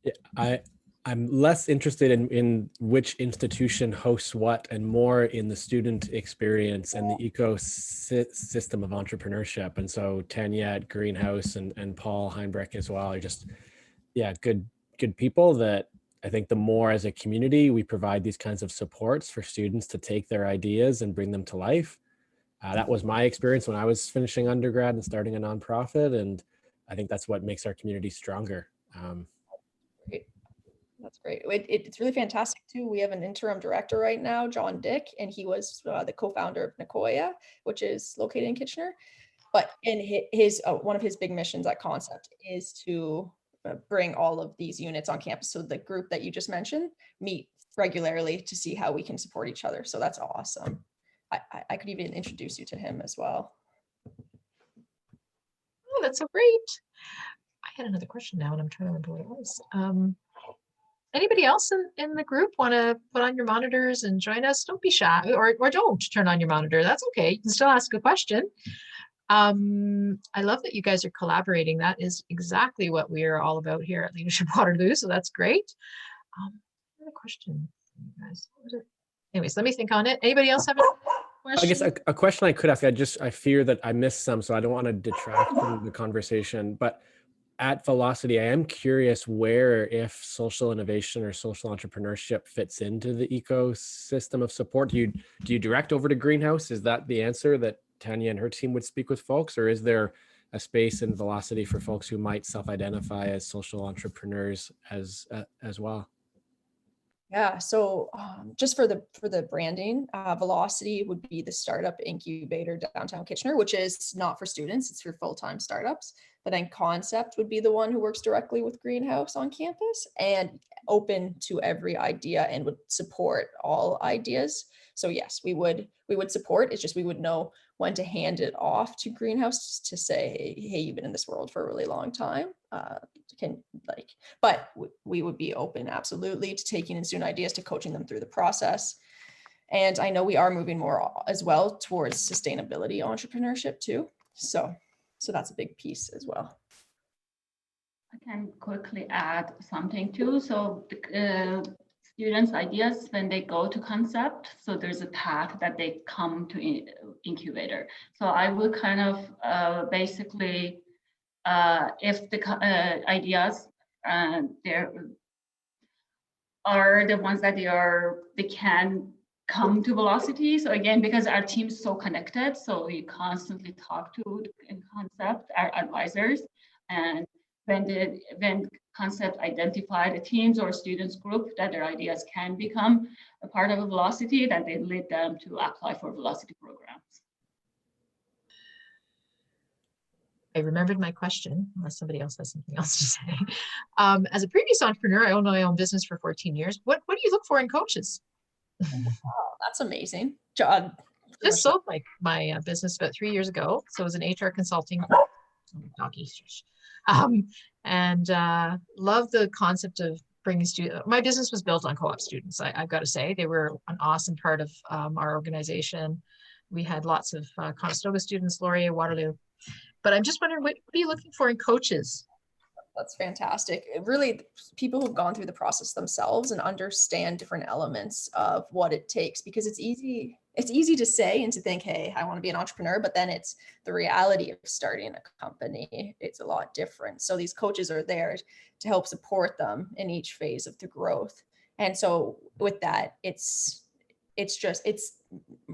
[SPEAKER 5] Yeah, I'm less interested in which institution hosts what and more in the student experience and the ecosystem of entrepreneurship. And so Tanya at Greenhouse and Paul Heinbrecht as well are just, yeah, good people that I think the more as a community we provide these kinds of supports for students to take their ideas and bring them to life. That was my experience when I was finishing undergrad and starting a nonprofit. And I think that's what makes our community stronger.
[SPEAKER 2] Great. That's great. It's really fantastic too. We have an interim director right now, John Dick, and he was the co-founder of Nicoya, which is located in Kitchener. But in his one of his big missions at Concept is to bring all of these units on campus. So the group that you just mentioned meet regularly to see how we can support each other. So that's awesome. I could even introduce you to him as well.
[SPEAKER 1] Oh, that's so great. I had another question now and I'm trying to remember what it was. Anybody else in the group want to put on your monitors and join us? Don't be shy, or don't turn on your monitor. That's okay. You can still ask a question. I love that you guys are collaborating. That is exactly what we are all about here at Leadership Waterloo. So that's great. Another question for you guys. What was it? Anyways, let me think on it. Anybody else have a question?
[SPEAKER 5] I guess a question I could ask, I fear that I missed some, so I don't want to detract from the conversation, but at Velocity, I am curious where, if social innovation or social entrepreneurship fits into the ecosystem of support. Do you direct over to Greenhouse? Is that the answer, that Tanya and her team would speak with folks, or is there a space in Velocity for folks who might self-identify as social entrepreneurs as well?
[SPEAKER 2] Yeah, so just for the branding, Velocity would be the startup incubator downtown Kitchener, which is not for students, it's for full-time startups. But then Concept would be the one who works directly with Greenhouse on campus and open to every idea and would support all ideas. So yes, we would support. It's just we would know when to hand it off to Greenhouse to say, hey, you've been in this world for a really long time. But we would be open absolutely to taking in student ideas, to coaching them through the process. And I know we are moving more as well towards sustainability entrepreneurship too. So that's a big piece as well.
[SPEAKER 3] I can quickly add something too. So students' ideas, when they go to Concept, so there's a tag that they come to incubator. So I will kind of basically, if the ideas there are the ones that they can come to Velocity. So again, because our team is so connected, so we constantly talk to Concept, our advisors, and when Concept identify the teams or students group that their ideas can become a part of a Velocity, then they lead them to apply for Velocity programs.
[SPEAKER 1] I remembered my question, unless somebody else has something else to say. As a previous entrepreneur, I owned my own business for 14 years. What do you look for in coaches?
[SPEAKER 2] Oh, that's amazing. John.
[SPEAKER 1] Just sold my business about 3 years ago. So it was an HR consulting doggy. And love the concept of bringing students. My business was built on co-op students. I've got to say, they were an awesome part of our organization. We had lots of Conestoga students, Laurier, Waterloo. But I'm just wondering, what are you looking for in coaches?
[SPEAKER 2] That's fantastic. Really, people who've gone through the process themselves and understand different elements of what it takes, because it's easy to say and to think, hey, I want to be an entrepreneur, but then it's the reality of starting a company. It's a lot different. So these coaches are there to help support them in each phase of the growth. And so with that, it's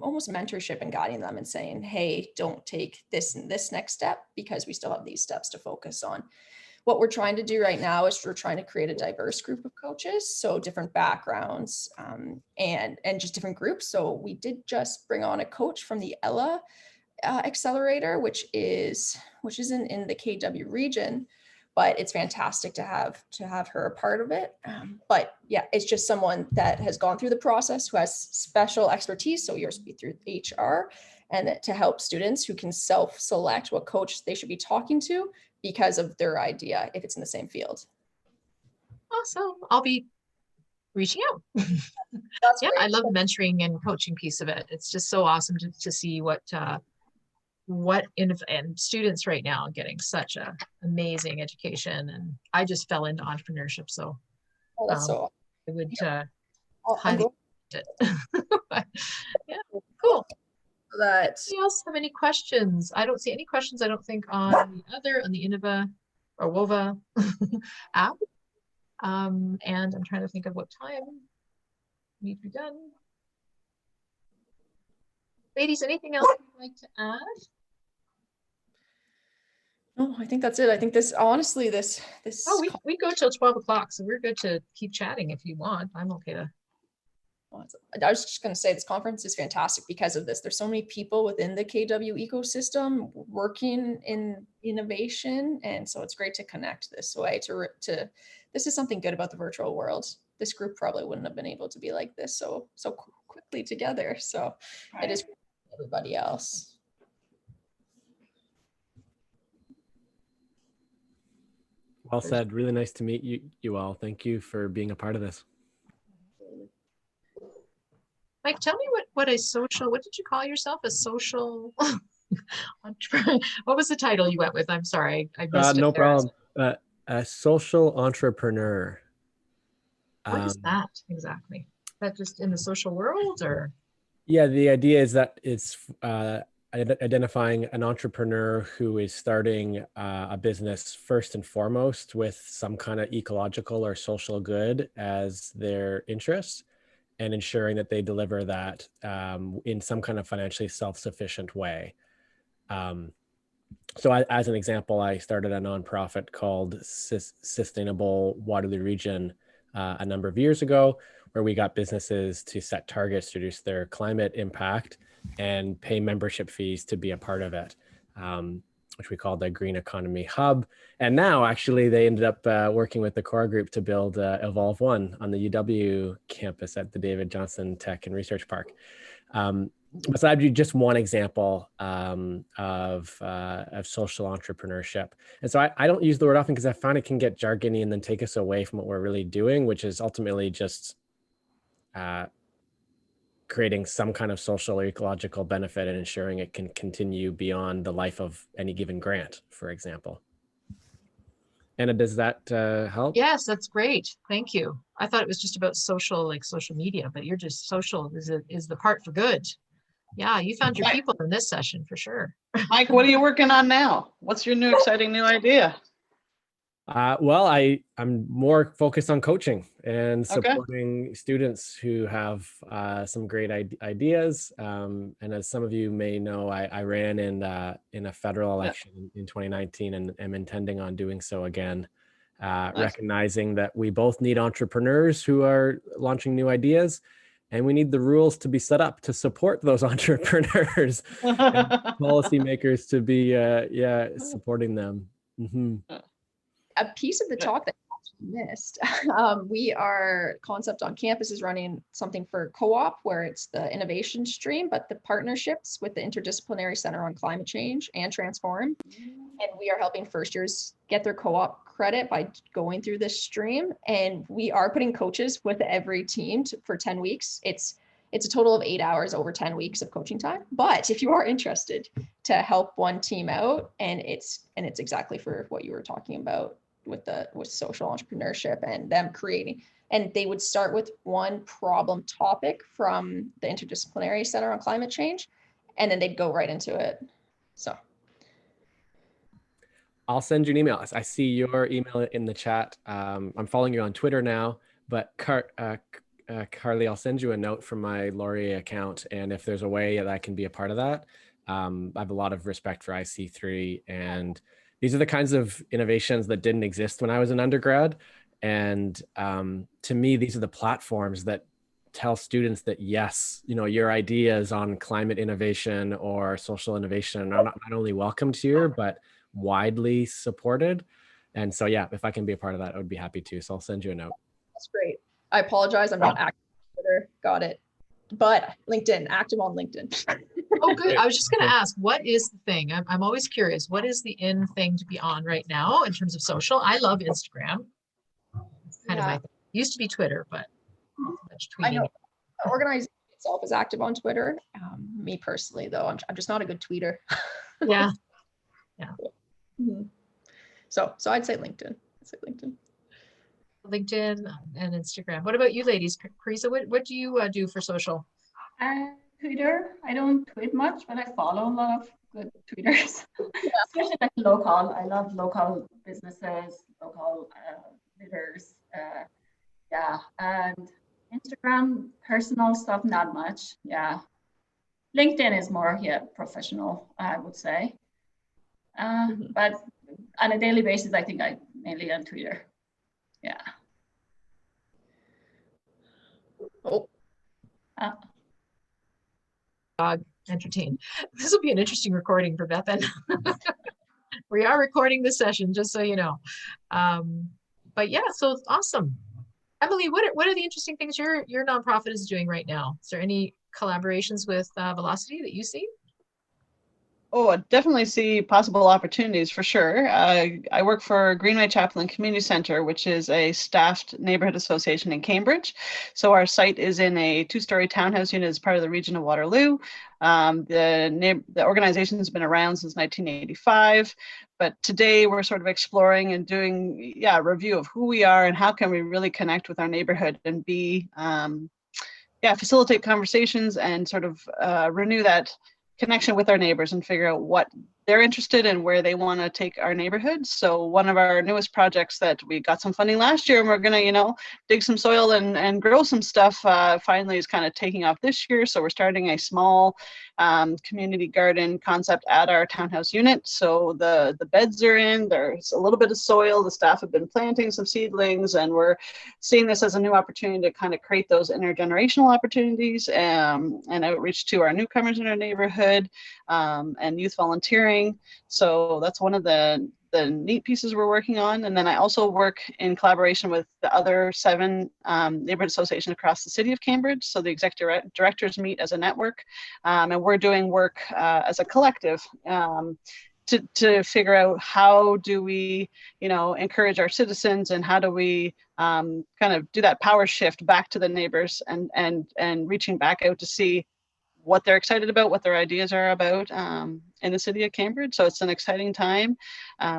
[SPEAKER 2] almost mentorship and guiding them and saying, hey, don't take this and this next step, because we still have these steps to focus on. What we're trying to do right now is we're trying to create a diverse group of coaches, so different backgrounds and just different groups. So we did just bring on a coach from the Ella Accelerator, which is in the KW region, but it's fantastic to have her a part of it. But yeah, it's just someone that has gone through the process, who has special expertise. So yours would be through HR, and to help students who can self-select what coach they should be talking to, because of their idea if it's in the same field.
[SPEAKER 1] Awesome. I'll be reaching out.
[SPEAKER 2] That's
[SPEAKER 1] Yeah,
[SPEAKER 2] great.
[SPEAKER 1] I love the mentoring and coaching piece of it. It's just so awesome to see what and students right now are getting such a amazing education. And I just fell into entrepreneurship, so
[SPEAKER 2] Oh, that's so
[SPEAKER 1] I would
[SPEAKER 2] I'll
[SPEAKER 1] highly
[SPEAKER 2] go
[SPEAKER 1] recommend it. But, yeah, cool.
[SPEAKER 2] for that.
[SPEAKER 1] Anybody else have any questions? I don't see any questions. I don't think on the Innova or WOVA app. And I'm trying to think of what time we need to be done. Ladies, anything else you'd like to add?
[SPEAKER 2] No, I think that's it. I think this, honestly, this.
[SPEAKER 1] Oh, we go till 12 o'clock, so we're good to keep chatting if you want. I'm okay to.
[SPEAKER 2] I was just going to say this conference is fantastic because of this. There's so many people within the KW ecosystem working in innovation. And so it's great to connect this way to this is something good about the virtual world. This group probably wouldn't have been able to be like this so quickly together. So It is for everybody else.
[SPEAKER 5] Well said. Really nice to meet you all. Thank you for being a part of this.
[SPEAKER 1] Mike, tell me what did you call yourself? A social entrepreneur? What was the title you went with? I'm sorry, I missed it.
[SPEAKER 5] No problem. A social entrepreneur.
[SPEAKER 1] What is that exactly? Is that just in the social world, or?
[SPEAKER 5] Yeah, the idea is that it's identifying an entrepreneur who is starting a business first and foremost with some kind of ecological or social good as their interest, and ensuring that they deliver that in some kind of financially self-sufficient way. So as an example, I started a nonprofit called Sustainable Waterloo Region a number of years ago, where we got businesses to set targets to reduce their climate impact and pay membership fees to be a part of it, which we called the Green Economy Hub. And now actually they ended up working with the core group to build Evolve One on the UW campus at the David Johnson Tech and Research Park. But that'd be just one example of social entrepreneurship. And so I don't use the word often because I find it can get jargony and then take us away from what we're really doing, which is ultimately just creating some kind of social or ecological benefit and ensuring it can continue beyond the life of any given grant, for example. Anna, does that help?
[SPEAKER 1] Yes, that's great. Thank you. I thought it was just about social, like social media, but you're just social is the part for good. Yeah, you found your people in this session for sure.
[SPEAKER 4] Mike, what are you working on now? What's your new exciting new idea?
[SPEAKER 5] Well, I'm more focused on coaching and supporting students who have some great ideas. And as some of you may know, I ran in a federal election in 2019 and am intending on doing so again, recognizing that we both need entrepreneurs who are launching new ideas, and we need the rules to be set up to support those entrepreneurs and policymakers to be supporting them. Mm-hmm.
[SPEAKER 2] A piece of the talk that I missed. We are Concept on Campus is running something for co-op where it's the innovation stream, but the partnerships with the Interdisciplinary Center on Climate Change and Transform. And we are helping first years get their co-op credit by going through this stream. And we are putting coaches with every team for 10 weeks. It's a total of 8 hours over 10 weeks of coaching time. But if you are interested to help one team out, and it's exactly for what you were talking about with social entrepreneurship and them creating, and they would start with one problem topic from the Interdisciplinary Center on Climate Change, and then they'd go right into it. So
[SPEAKER 5] I'll send you an email. I see your email in the chat. I'm following you on Twitter now, but Carly, I'll send you a note from my Laurier account. And if there's a way that I can be a part of that, I have a lot of respect for IC3. And these are the kinds of innovations that didn't exist when I was an undergrad. And to me, these are the platforms that tell students that, yes, your ideas on climate innovation or social innovation are not only welcomed here, but widely supported. And so, yeah, if I can be a part of that, I would be happy to. So I'll send you a note.
[SPEAKER 2] That's great. I apologize. I'm not active on Twitter. Got it. But LinkedIn, active on LinkedIn.
[SPEAKER 1] Oh, good. I was just going to ask, what is the thing? I'm always curious. What is the in thing to be on right now in terms of social? I love Instagram. It's kind of my thing. Used to be Twitter, but not so much
[SPEAKER 2] I know
[SPEAKER 1] tweeting.
[SPEAKER 2] the organization itself is active on Twitter. Me personally, though, I'm just not a good tweeter.
[SPEAKER 1] Yeah.
[SPEAKER 2] Mhm. So I'd say LinkedIn.
[SPEAKER 1] LinkedIn and Instagram. What about you ladies? Parisa, what do you do for social?
[SPEAKER 3] Twitter. I don't tweet much, but I follow a lot of good tweeters, especially like local. I love local businesses, local leaders. Yeah, and Instagram, personal stuff, not much. Yeah, LinkedIn is more professional, I would say. But on a daily basis, I think I mainly on Twitter. Yeah.
[SPEAKER 2] Oh,
[SPEAKER 1] Entertained. This will be an interesting recording for Bethan. We are recording this session, just so you know. But yeah, so it's awesome. Emily, what are the interesting things your nonprofit is doing right now? Is there any collaborations with Velocity that you see?
[SPEAKER 4] Oh, I definitely see possible opportunities for sure. I work for Greenway Chaplain Community Center, which is a staffed neighborhood association in Cambridge. So our site is in a 2-story townhouse unit as part of the region of Waterloo. The organization has been around since 1985, but today we're sort of exploring and doing a review of who we are and how can we really connect with our neighborhood and facilitate conversations and sort of renew that connection with our neighbors and figure out what they're interested in, where they want to take our neighborhood. So one of our newest projects that we got some funding last year and we're going to, dig some soil and grow some stuff finally is kind of taking off this year. So we're starting a small community garden concept at our townhouse unit. So the beds are in, there's a little bit of soil, the staff have been planting some seedlings, and we're seeing this as a new opportunity to kind of create those intergenerational opportunities and outreach to our newcomers in our neighborhood and youth volunteering. So that's one of the neat pieces we're working on. And then I also work in collaboration with the other 7 neighborhood associations across the city of Cambridge. So the executive directors meet as a network, and we're doing work as a collective to figure out how do we, encourage our citizens, and how do we kind of do that power shift back to the neighbors and reaching back out to see what they're excited about, what their ideas are about in the city of Cambridge. So it's an exciting time.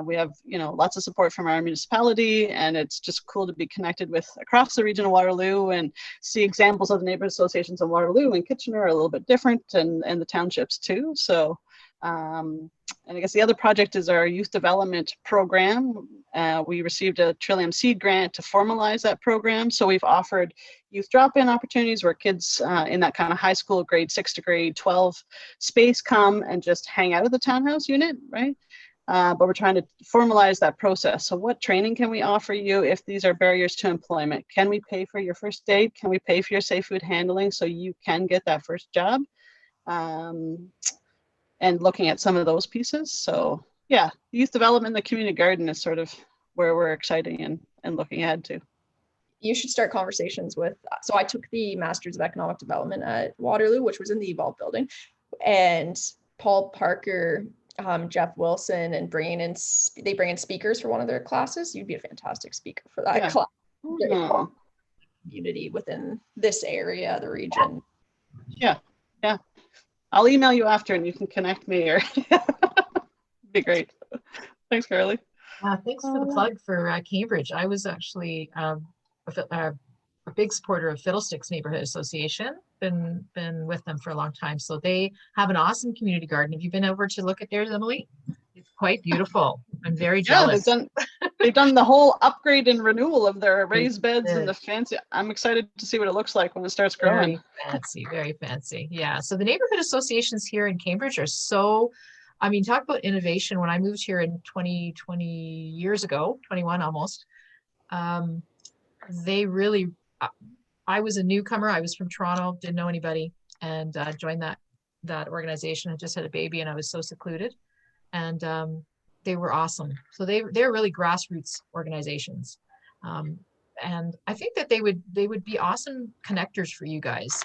[SPEAKER 4] We have, lots of support from our municipality, and it's just cool to be connected with across the region of Waterloo and see examples of the neighborhood associations in Waterloo and Kitchener are a little bit different, and the townships too. So, and I guess the other project is our youth development program. We received a Trillium Seed grant to formalize that program. So we've offered youth drop-in opportunities where kids in that kind of high school grade 6 to grade 12 space come and just hang out at the townhouse unit, right? But we're trying to formalize that process. So what training can we offer you if these are barriers to employment? Can we pay for your first aid? Can we pay for your safe food handling so you can get that first job? And looking at some of those pieces. So yeah, youth development, the community garden is sort of where we're exciting and looking ahead to.
[SPEAKER 2] You should start conversations with, so I took the Masters of Economic Development at Waterloo, which was in the Evolve building, and Paul Parker, Jeff Wilson, and they bring in speakers for one of their classes. You'd be a fantastic speaker for that class. Community within this area, the region.
[SPEAKER 4] Yeah. I'll email you after and you can connect me, or be great. Thanks, Carly.
[SPEAKER 1] Thanks for the plug for Cambridge. I was actually a big supporter of Fiddlesticks Neighborhood Association. Been with them for a long time. So they have an awesome community garden. Have you been over to look at theirs, Emily? It's quite beautiful. I'm very jealous.
[SPEAKER 4] They've done the whole upgrade and renewal of their raised beds and the fancy. I'm excited to see what it looks like when it starts growing.
[SPEAKER 1] Very fancy. Yeah. So the neighborhood associations here in Cambridge are so, talk about innovation. When I moved here in 20 years ago, 21 almost, they really, I was a newcomer. I was from Toronto, didn't know anybody, and joined that organization. I just had a baby and I was so secluded, and they were awesome. So they're really grassroots organizations. And I think that they would be awesome connectors for you guys,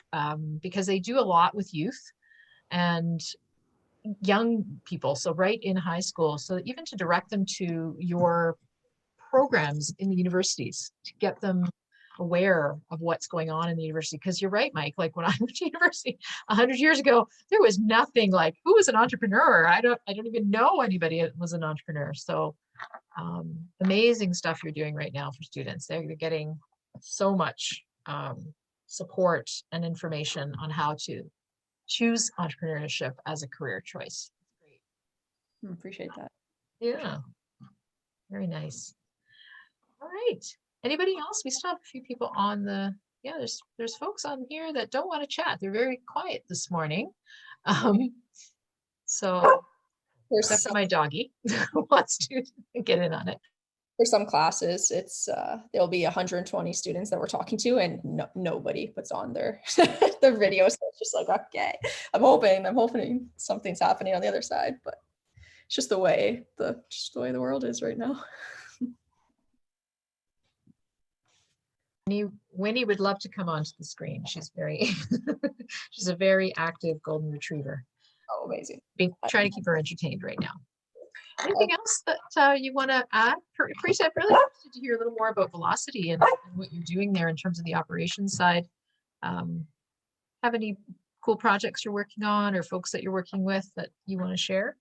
[SPEAKER 1] because they do a lot with youth. and young people, so right in high school, so even to direct them to your programs in the universities, to get them aware of what's going on in the university. Because you're right, Mike, like when I went to university 100 years ago, there was nothing like who was an entrepreneur. I don't even know anybody that was an entrepreneur. So amazing stuff you're doing right now for students. They're getting so much support and information on how to choose entrepreneurship as a career choice. Great.
[SPEAKER 2] Appreciate that.
[SPEAKER 1] Yeah, very nice. All right. Anybody else? We still have a few people on the, yeah, there's folks on here that don't want to chat. They're very quiet this morning. So except for my doggy who wants to get in on it.
[SPEAKER 2] For some classes, it's there'll be 120 students that we're talking to, and nobody puts on their their video. So it's just like, okay, I'm hoping something's happening on the other side, but it's just the way the world is right now.
[SPEAKER 1] Winnie would love to come onto the screen. She's very, she's a very active golden retriever.
[SPEAKER 2] Oh, amazing.
[SPEAKER 1] Trying to keep her entertained right now. Anything else that you want to add? Parisa, I'm really interested to hear a little more about Velocity and what you're doing there in terms of the operations side. Have any cool projects you're working on or folks that you're working with that you want to share?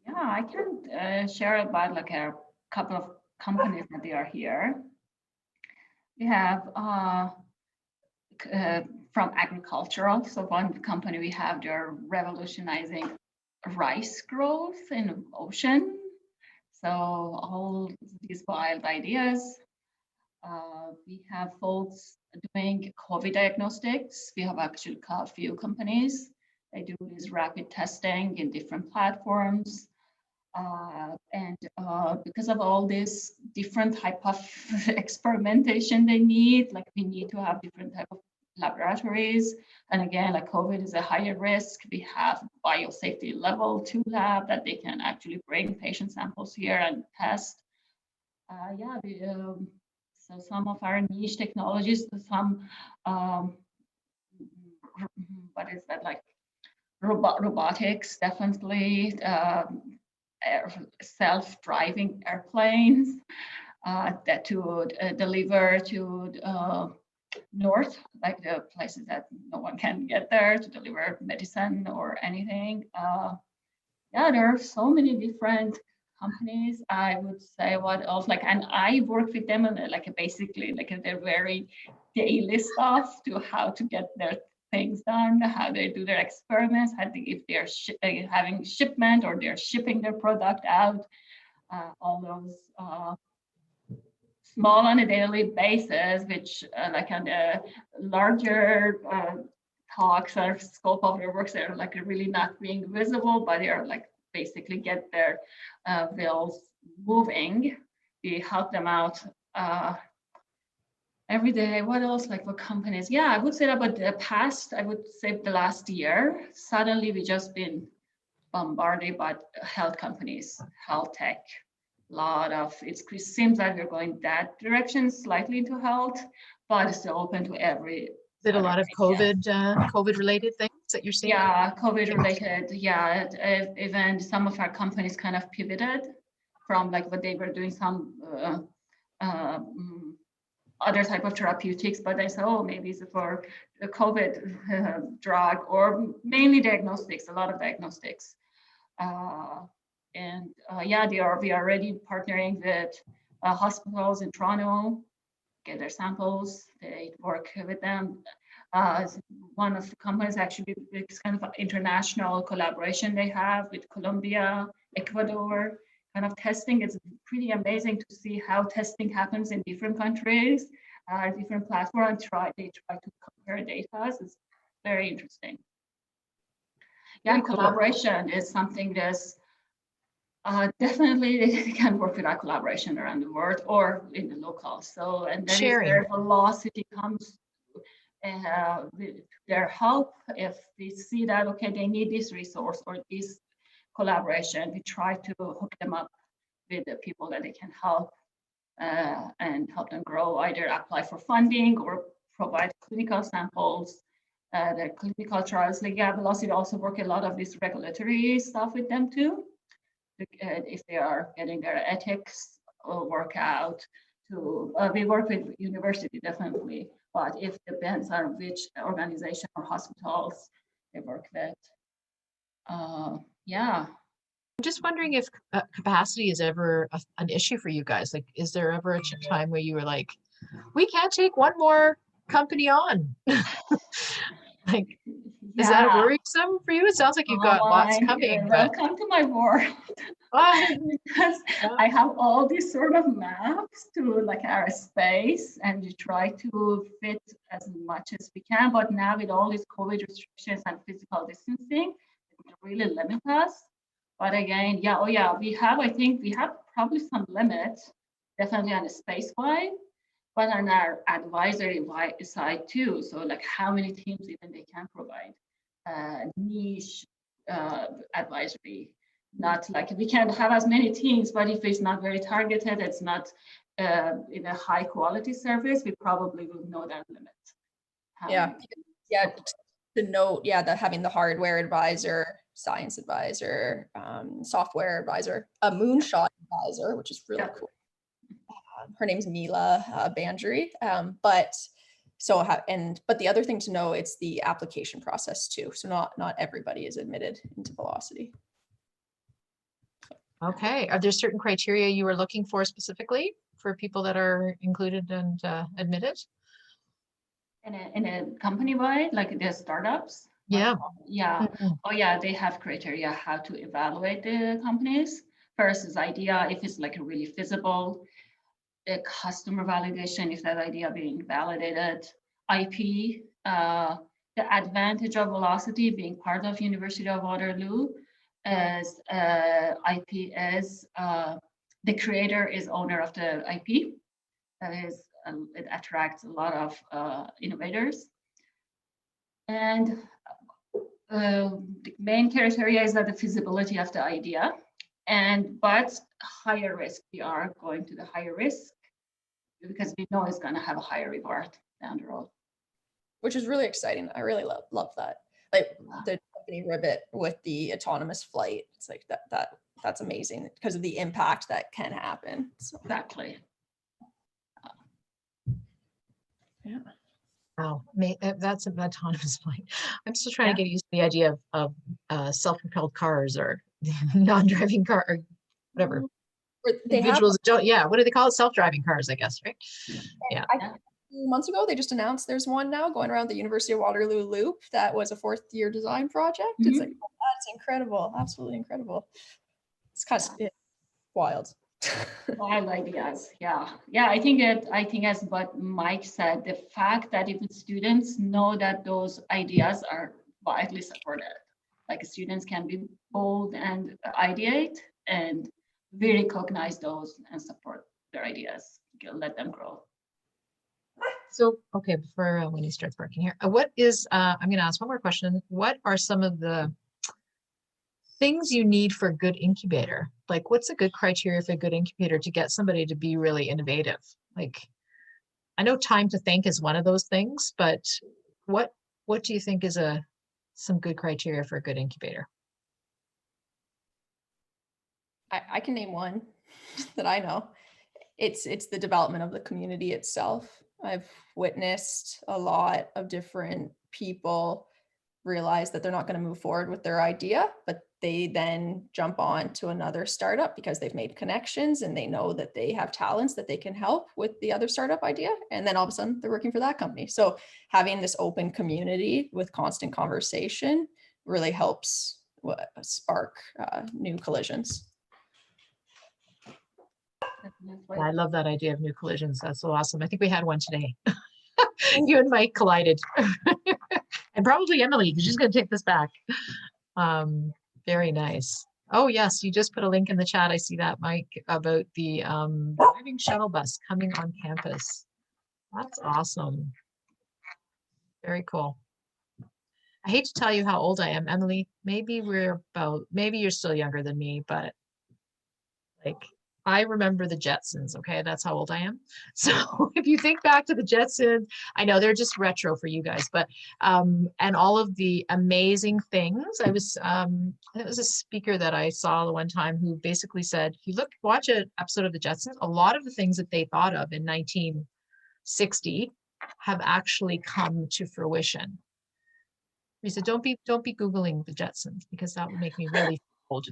[SPEAKER 3] Yeah, I can share about like a couple of companies that they are here. We have from agricultural. So one company we have, they're revolutionizing rice growth in the ocean. So all these wild ideas. We have folks doing COVID diagnostics. We have actually a few companies. They do this rapid testing in different platforms. Because of all this different type of experimentation they need, like we need to have different type of laboratories. And again, like COVID is a higher risk. We have biosafety level 2 lab that they can actually bring patient samples here and test. So some of our niche technologies, some, what is that, like robotics, definitely, self-driving airplanes that to deliver to north, like the places that no one can get there, to deliver medicine or anything. Yeah, there are so many different companies. I would say what else, like, and I work with them on like basically like their very daily stuff to how to get their things done, how they do their experiments, if they're having shipment or they're shipping their product out, all those small on a daily basis, which like on the larger talks or scope of their works, they're like really not being visible, but they're like basically get their wheels moving. We help them out every day. What else, like what companies? Yeah, I would say about the past, I would say the last year, suddenly we just been bombarded by health companies, health tech. Lot of, it seems like we're going that direction, slightly into health, but it's still open to every.
[SPEAKER 1] Is it a lot of COVID, COVID related things that you're seeing?
[SPEAKER 3] Yeah, COVID related. Yeah, even some of our companies kind of pivoted from like what they were doing, some other type of therapeutics, but they said, oh, maybe it's for the COVID drug, or mainly diagnostics, a lot of diagnostics. Yeah, we are already partnering with hospitals in Toronto, get their samples, they work with them. One of the companies actually, it's kind of an international collaboration they have with Colombia, Ecuador, kind of testing. It's pretty amazing to see how testing happens in different countries, different platforms. They try to compare data. It's very interesting. Yeah, and collaboration is something that's definitely they can work with our collaboration around the world or in the local. So, and then if their velocity comes with their help, if we see that, okay, they need this resource or this collaboration, we try to hook them up with the people that they can help and help them grow, either apply for funding or provide clinical samples the clinical trials. Like, yeah, Velocity also work a lot of this regulatory stuff with them too. If they are getting their ethics work out, we work with university definitely, but it depends on which organization or hospitals they work with. Yeah.
[SPEAKER 1] I'm just wondering if capacity is ever an issue for you guys. Like, is there ever a time where you were like, we can't take one more company on? Like, is that a worrisome for you? It sounds like you've got lots coming. But
[SPEAKER 3] Welcome to my world. Because I have all these sort of maps to like our space, and we try to fit as much as we can. But now with all these COVID restrictions and physical distancing, it really limit us. But again, yeah, I think we have probably some limits, definitely on the space wide, but on our advisory side too. So like how many teams even they can provide niche advisory. Not like we can have as many teams, but if it's not very targeted, it's not in a high quality service, we probably would know that limit.
[SPEAKER 2] Yeah. To note, that having the hardware advisor, science advisor, software advisor, a moonshot advisor, which is really cool. Her name's Mila Bandry. But the other thing to know, it's the application process too. So not everybody is admitted into Velocity.
[SPEAKER 1] Okay. Are there certain criteria you were looking for specifically for people that are included and admitted?
[SPEAKER 3] In a company wide, like the startups?
[SPEAKER 1] Yeah.
[SPEAKER 3] Yeah. Oh yeah, they have criteria how to evaluate the companies. First is idea, if it's like really feasible, the customer validation, if that idea being validated, IP, the advantage of Velocity being part of University of Waterloo is IP is the creator is owner of the IP. That is, it attracts a lot of innovators. And the main criteria is that the feasibility of the idea, but higher risk. We are going to the higher risk because we know it's going to have a higher reward down the road.
[SPEAKER 2] Which is really exciting. I really love that. Like the company Ribbit with the autonomous flight. It's like that's amazing because of the impact that can happen. So.
[SPEAKER 3] Exactly.
[SPEAKER 2] Yeah.
[SPEAKER 1] Wow, that's an autonomous flight. I'm still trying to get used to the idea of self-propelled cars or non-driving car or whatever.
[SPEAKER 2] Or they
[SPEAKER 1] individuals don't. Yeah, what do they call it? Self-driving cars, I guess, right? Yeah.
[SPEAKER 2] A few months ago, they just announced there's one now going around the University of Waterloo Loop. That was a 4th-year design project. It's like, oh, that's incredible, absolutely incredible. It's kind of wild.
[SPEAKER 3] Wild ideas, yeah. I think as what Mike said, the fact that even students know that those ideas are widely supported, like students can be bold and ideate, and we recognize those and support their ideas, let them grow.
[SPEAKER 1] So, okay, before Winnie starts barking here, what is, I'm going to ask one more question. What are some of the things you need for a good incubator? Like, what's a good criteria for a good incubator to get somebody to be really innovative? Like, I know time to think is one of those things, but what do you think is some good criteria for a good incubator?
[SPEAKER 2] I can name one that I know. It's the development of the community itself. I've witnessed a lot of different people realize that they're not going to move forward with their idea, but they then jump on to another startup because they've made connections and they know that they have talents that they can help with the other startup idea. And then all of a sudden they're working for that company. So having this open community with constant conversation really helps spark new collisions.
[SPEAKER 1] I love that idea of new collisions. That's so awesome. I think we had one today. You and Mike collided. And probably Emily, because she's going to take this back. Very nice. Oh, yes, you just put a link in the chat. I see that, Mike, about the driving shuttle bus coming on campus. That's awesome. Very cool. I hate to tell you how old I am, Emily. Maybe you're still younger than me, but like I remember the Jetsons, okay? That's how old I am. So if you think back to the Jetsons, I know they're just retro for you guys, but and all of the amazing things. It was a speaker that I saw the one time who basically said, if you watch an episode of the Jetsons, a lot of the things that they thought of in 1960 have actually come to fruition. He said, don't be Googling the Jetsons because that would make me really old.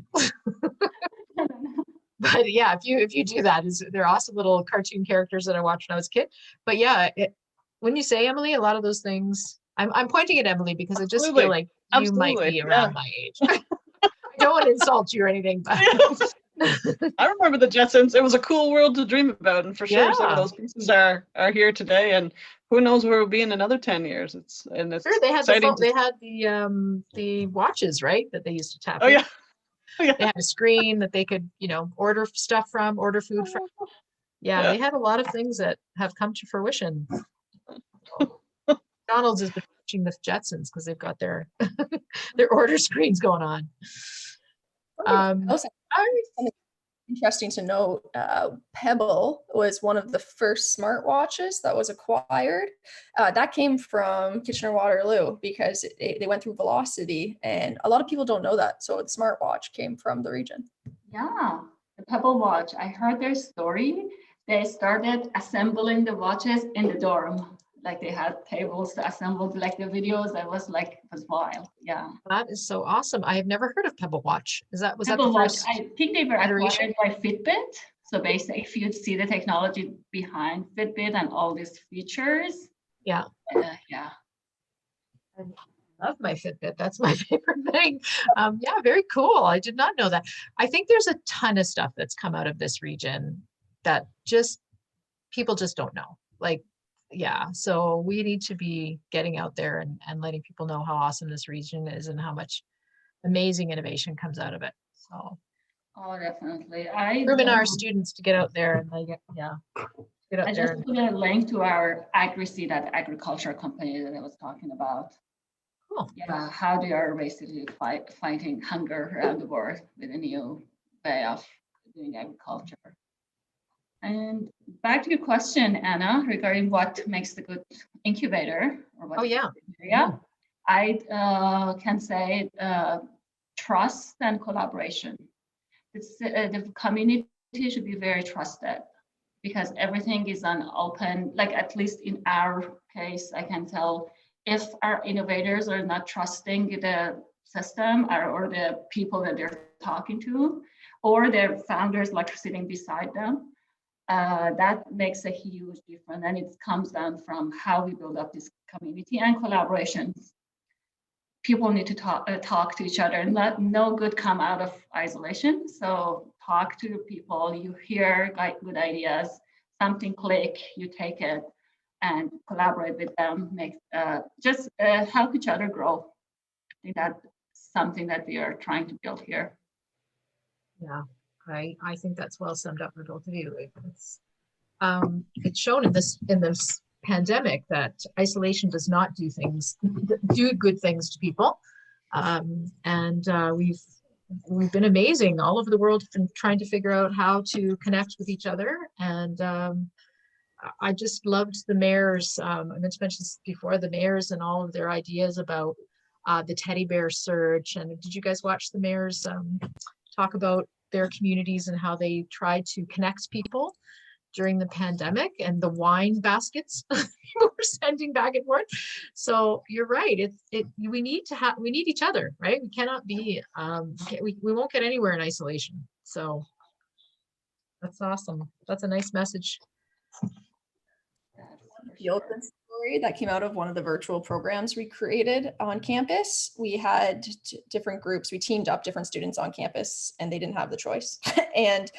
[SPEAKER 1] But yeah, if you do that, they're awesome little cartoon characters that I watched when I was a kid. But yeah, when you say Emily, a lot of those things, I'm pointing at Emily because I just feel like you might be around my age. I don't want to insult you or anything, but
[SPEAKER 4] I remember the Jetsons. It was a cool world to dream about, and for sure some of
[SPEAKER 1] Yeah.
[SPEAKER 4] those pieces are here today. And who knows where we'll be in another 10 years? It's
[SPEAKER 1] sure they had
[SPEAKER 4] exciting.
[SPEAKER 1] they had the watches, right, that they used to tap.
[SPEAKER 4] Oh yeah.
[SPEAKER 1] They had a screen that they could, order stuff from, order food from. Yeah, they had a lot of things that have come to fruition. McDonald's has been watching the Jetsons because they've got their their order screens going on.
[SPEAKER 2] Interesting to note, Pebble was one of the first smartwatches that was acquired. That came from Kitchener-Waterloo because they went through Velocity, and a lot of people don't know that. So the smartwatch came from the region.
[SPEAKER 3] Yeah, the Pebble watch. I heard their story. They started assembling the watches in the dorm. Like they had tables to assemble, like the videos. That was wild. Yeah.
[SPEAKER 1] That is so awesome. I have never heard of Pebble Watch. Was that
[SPEAKER 3] Pebble
[SPEAKER 1] the
[SPEAKER 3] watch?
[SPEAKER 1] first?
[SPEAKER 3] I think they were
[SPEAKER 1] iteration?
[SPEAKER 3] acquired by Fitbit. So basically, if you see the technology behind Fitbit and all these features.
[SPEAKER 1] Yeah.
[SPEAKER 3] Yeah.
[SPEAKER 1] I love my Fitbit. That's my favorite thing. Yeah, very cool. I did not know that. I think there's a ton of stuff that's come out of this region that people just don't know. Yeah, so we need to be getting out there and letting people know how awesome this region is and how much amazing innovation comes out of it. So
[SPEAKER 3] Oh, definitely.
[SPEAKER 1] grooming our students to get out there and get out
[SPEAKER 3] I
[SPEAKER 1] there.
[SPEAKER 3] just put a link to our AgriSeed, that agriculture company that I was talking about.
[SPEAKER 1] Cool.
[SPEAKER 3] Yeah, how they are basically fighting hunger around the world with a new way of doing agriculture. And back to your question, Anna, regarding what makes the good incubator. Or
[SPEAKER 1] yeah.
[SPEAKER 3] I can say trust and collaboration. The community should be very trusted because everything is on open, like at least in our case, I can tell if our innovators are not trusting the system or the people that they're talking to, or their founders like sitting beside them, that makes a huge difference. And it comes down from how we build up this community and collaboration. People need to talk to each other, and no good come out of isolation. So talk to people, you hear good ideas, something click, you take it and collaborate with them, just help each other grow. I think that's something that we are trying to build here.
[SPEAKER 1] Yeah, I think that's well summed up for both of you. It's shown in this pandemic that isolation does not do good things to people, and we've been amazing all over the world in trying to figure out how to connect with each other. And I just loved the mayors. I mentioned this before, the mayors and all of their ideas about the teddy bear surge. And did you guys watch the mayors talk about their communities and how they tried to connect people during the pandemic, and the wine baskets people were sending back and forth? So you're right. We need each other, right? We cannot be, we won't get anywhere in isolation. So that's awesome. That's a nice message.
[SPEAKER 2] The open story that came out of one of the virtual programs we created on campus. We had different groups. We teamed up different students on campus, and they didn't have the choice. And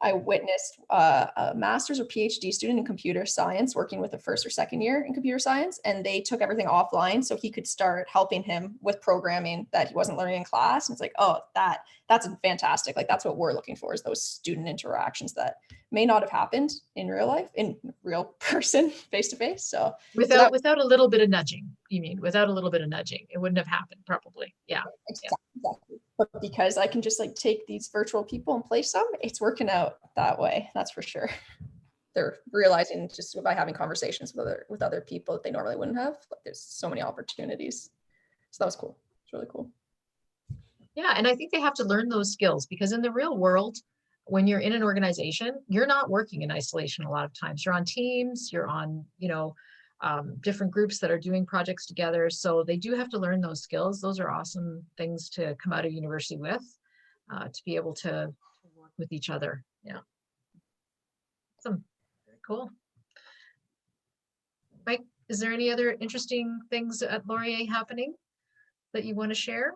[SPEAKER 2] I witnessed a master's or PhD student in computer science working with a first or second year in computer science, and they took everything offline so he could start helping him with programming that he wasn't learning in class. And it's like, oh, that's fantastic. Like, that's what we're looking for, is those student interactions that may not have happened in real life, in real person, face to face. So
[SPEAKER 1] without a little bit of nudging, you mean? Without a little bit of nudging, it wouldn't have happened, probably. Yeah.
[SPEAKER 2] Exactly. But because I can just like take these virtual people and place them, it's working out that way. That's for sure. They're realizing just by having conversations with other people that they normally wouldn't have. Like, there's so many opportunities. So that was cool. It's really cool.
[SPEAKER 1] Yeah, and I think they have to learn those skills, because in the real world, when you're in an organization, you're not working in isolation a lot of times. You're on teams, you're on, different groups that are doing projects together. So they do have to learn those skills. Those are awesome things to come out of university with, to be able to work with each other. Yeah. Awesome. Very cool. Mike, is there any other interesting things at Laurier happening that you want to share?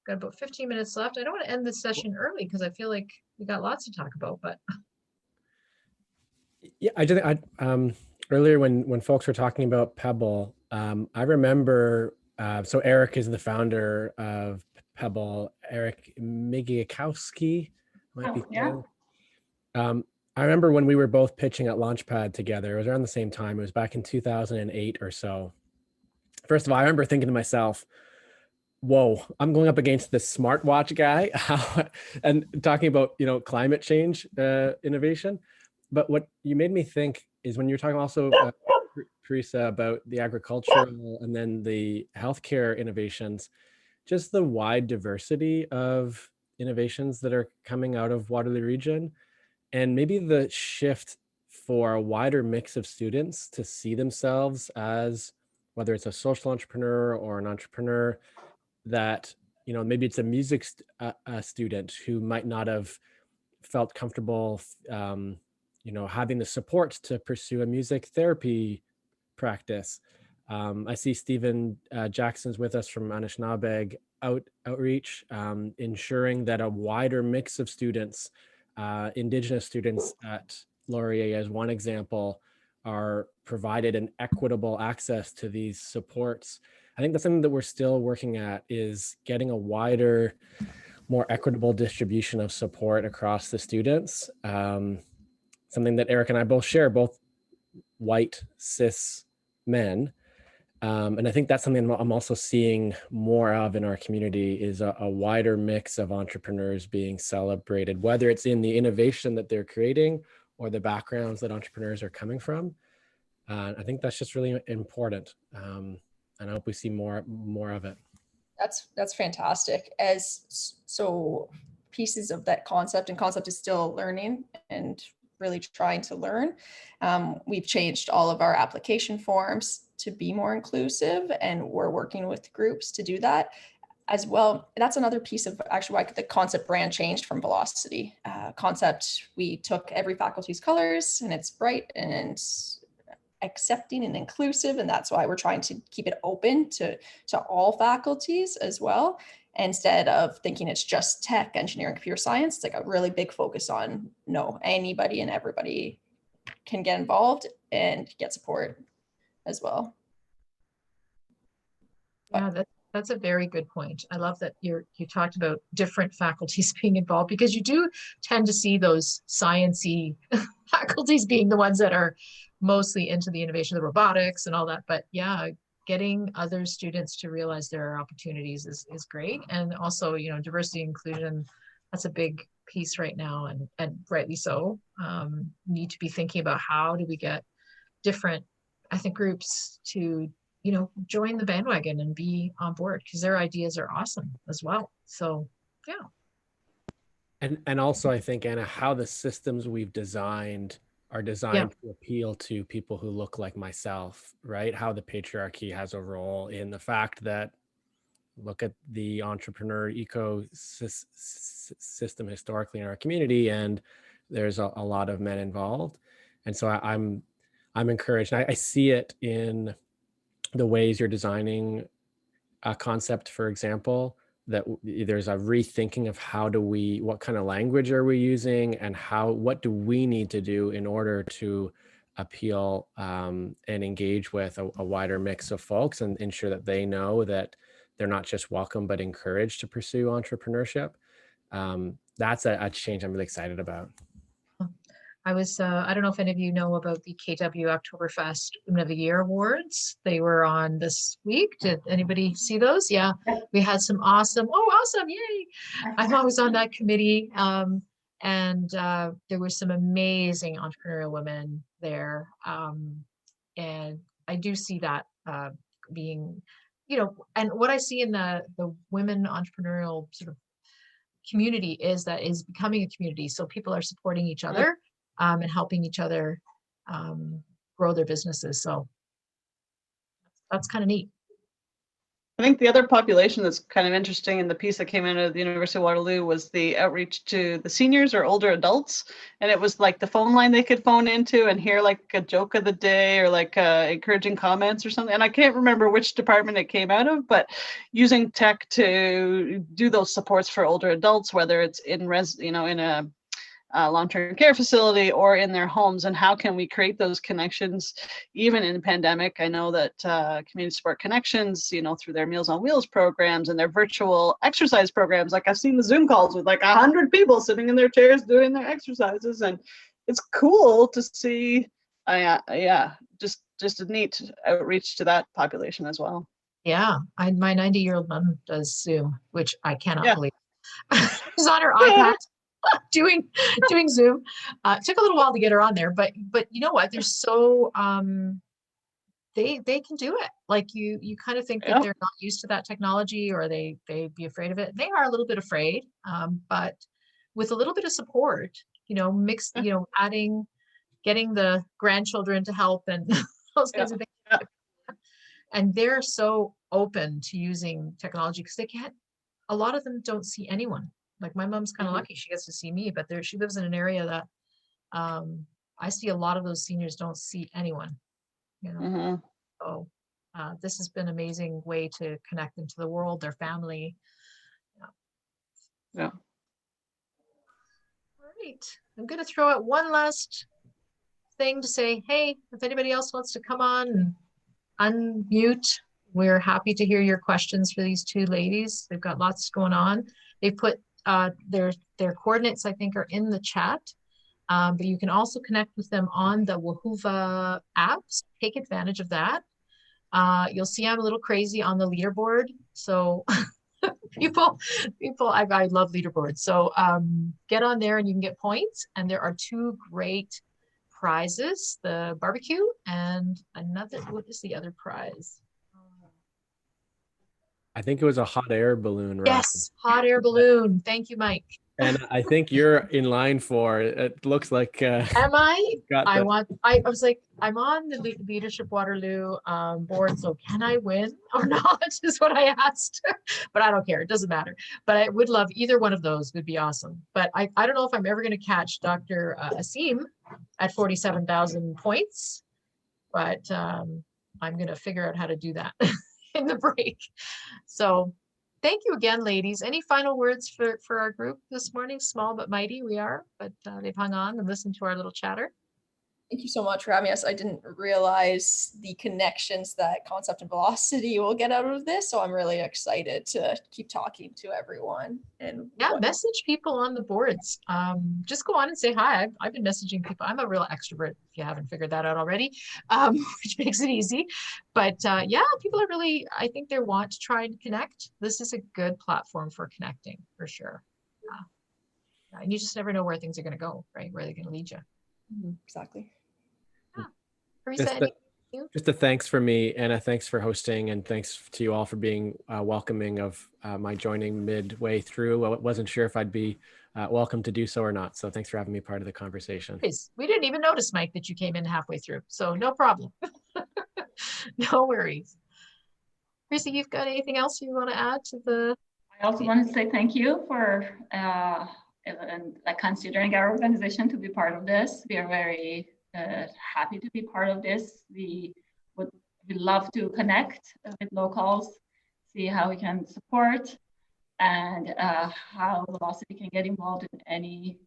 [SPEAKER 1] Got about 15 minutes left. I don't want to end this session early because I feel like we got lots to talk about, but.
[SPEAKER 5] Yeah, earlier when folks were talking about Pebble, I remember, so Eric is the founder of Pebble, Eric Migiakowski, might be.
[SPEAKER 3] Yeah.
[SPEAKER 5] I remember when we were both pitching at Launchpad together, it was around the same time, it was back in 2008 or so. First of all, I remember thinking to myself, whoa, I'm going up against this smartwatch guy and talking about, climate change innovation. But what you made me think is when you're talking also, Parisa, about the agricultural and then the healthcare innovations, just the wide diversity of innovations that are coming out of Waterloo region, and maybe the shift for a wider mix of students to see themselves as, whether it's a social entrepreneur or an entrepreneur, that, maybe it's a music student who might not have felt comfortable, having the support to pursue a music therapy practice. I see Stephen Jackson's with us from Anishinaabeg Outreach, ensuring that a wider mix of students, Indigenous students at Laurier as one example, are provided an equitable access to these supports. I think that's something that we're still working at, is getting a wider, more equitable distribution of support across the students. Something that Eric and I both share, both white cis men. And I think that's something I'm also seeing more of in our community, is a wider mix of entrepreneurs being celebrated, whether it's in the innovation that they're creating or the backgrounds that entrepreneurs are coming from. I think that's just really important. And I hope we see more of it.
[SPEAKER 2] That's fantastic. So pieces of that concept, and concept is still learning and really trying to learn. We've changed all of our application forms to be more inclusive, and we're working with groups to do that as well. That's another piece of actually why the concept brand changed from Velocity. Concept, we took every faculty's colors, and it's bright and accepting and inclusive, and that's why we're trying to keep it open to all faculties as well, instead of thinking it's just tech, engineering, computer science. It's like a really big focus on, no, anybody and everybody can get involved and get support as well.
[SPEAKER 1] Yeah, that's a very good point. I love that you talked about different faculties being involved, because you do tend to see those sciencey faculties being the ones that are mostly into the innovation, the robotics and all that. But yeah, getting other students to realize there are opportunities is great. And also, diversity and inclusion, that's a big piece right now, and rightly so. Need to be thinking about how do we get different, I think, groups to join the bandwagon and be on board, because their ideas are awesome as well. So yeah.
[SPEAKER 5] And also, I think, Anna, how the systems we've designed are designed to appeal to people who look like myself, right? How the patriarchy has a role in the fact that, look at the entrepreneur ecosystem historically in our community, and there's a lot of men involved. And so I'm encouraged. I see it in the ways you're designing a concept, for example, that there's a rethinking of what kind of language are we using, and what do we need to do in order to appeal and engage with a wider mix of folks, and ensure that they know that they're not just welcome, but encouraged to pursue entrepreneurship. That's a change I'm really excited about.
[SPEAKER 1] I was, I don't know if any of you know about the KW Oktoberfest Women of the Year Awards. They were on this week. Did anybody see those? Yeah, we had some awesome, oh, awesome, yay. I'm always on that committee. And there were some amazing entrepreneurial women there. And I do see that being, and what I see in the women entrepreneurial sort of community is that is becoming a community. So people are supporting each other and helping each other grow their businesses. So that's kind of neat.
[SPEAKER 4] I think the other population that's kind of interesting in the piece that came out of the University of Waterloo was the outreach to the seniors or older adults. And it was like the phone line they could phone into and hear like a joke of the day or like encouraging comments or something. And I can't remember which department it came out of, but using tech to do those supports for older adults, whether it's in in a long-term care facility or in their homes, and how can we create those connections even in the pandemic. I know that Community Support Connections, through their Meals on Wheels programs and their virtual exercise programs, like I've seen the Zoom calls with like 100 people sitting in their chairs doing their exercises, and it's cool to see. Just a neat outreach to that population as well.
[SPEAKER 1] Yeah, my 90-year-old mom does Zoom, which I cannot believe. She's on her iPad doing Zoom. It took a little while to get her on there, but you know what? They're so they can do it. Like you kind of think that they're not used to that technology, or they'd be afraid of it. They are a little bit afraid, but with a little bit of support, mixed, getting the grandchildren to help and those kinds of things.
[SPEAKER 4] Yeah.
[SPEAKER 1] And they're so open to using technology because a lot of them don't see anyone. Like my mom's kind of lucky, she gets to see me, but she lives in an area that I see a lot of those seniors don't see anyone, So this has been an amazing way to connect them to the world, their family.
[SPEAKER 4] Yeah.
[SPEAKER 1] All right, I'm going to throw out one last thing to say, hey, if anybody else wants to come on and unmute, we're happy to hear your questions for these two ladies. They've got lots going on. They put their coordinates, I think, are in the chat, but you can also connect with them on the Wahoo apps. Take advantage of that. You'll see I'm a little crazy on the leaderboard. So people, I love leaderboards. So get on there and you can get points. And there are two great prizes, the barbecue and another, what is the other prize?
[SPEAKER 5] I think it was a hot air balloon ride.
[SPEAKER 1] Yes, hot air balloon. Thank you, Mike.
[SPEAKER 5] And I think you're in line for it. Looks like.
[SPEAKER 1] Am I? I was like, I'm on the Leadership Waterloo board, so can I win or not? Is what I asked. But I don't care. It doesn't matter. But I would love either one of those. Would be awesome. But I don't know if I'm ever going to catch Dr. Asim at 47,000 points. But I'm going to figure out how to do that in the break. So thank you again, ladies. Any final words for our group this morning? Small but mighty we are, but they've hung on and listened to our little chatter.
[SPEAKER 2] Thank you so much for having us. I didn't realize the connections that Concept and Velocity will get out of this, so I'm really excited to keep talking to everyone. And
[SPEAKER 1] message people on the boards. Just go on and say hi. I've been messaging people. I'm a real extrovert, if you haven't figured that out already, which makes it easy. But people are really, I think they want to try and connect. This is a good platform for connecting, for sure. And you just never know where things are going to go, right? Where they're going to lead you.
[SPEAKER 2] Exactly.
[SPEAKER 1] Parisa,
[SPEAKER 5] just a thanks for me, Anna. Thanks for hosting, and thanks to you all for being welcoming of my joining midway through. I wasn't sure if I'd be welcome to do so or not. So thanks for having me part of the conversation.
[SPEAKER 1] We didn't even notice, Mike, that you came in halfway through. So no problem. No worries. Parisa, you've got anything else you want to add to the?
[SPEAKER 3] I also want to say thank you for considering our organization to be part of this. We are very happy to be part of this. We love to connect with locals, see how we can support, and how Velocity can get involved in any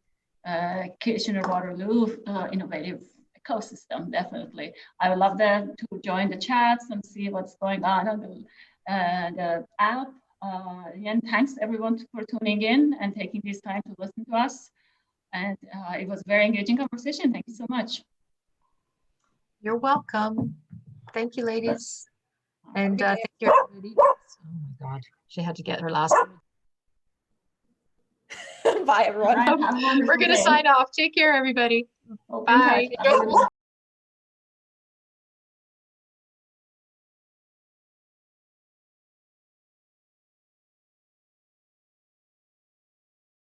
[SPEAKER 3] Kitchener-Waterloo innovative ecosystem. Definitely, I would love them to join the chats and see what's going on the app. Again, thanks everyone for tuning in and taking this time to listen to us. And it was a very engaging conversation. Thank you so much.
[SPEAKER 1] You're welcome. Thank you, ladies. And
[SPEAKER 3] Okay.
[SPEAKER 1] thank you, everybody. Oh my God, she had to get her last.
[SPEAKER 2] Bye, everyone.
[SPEAKER 3] All right, have a wonderful
[SPEAKER 1] We're going to
[SPEAKER 3] day.
[SPEAKER 1] sign off. Take care, everybody.
[SPEAKER 3] Hope in
[SPEAKER 1] Bye.
[SPEAKER 3] touch. Have a good one.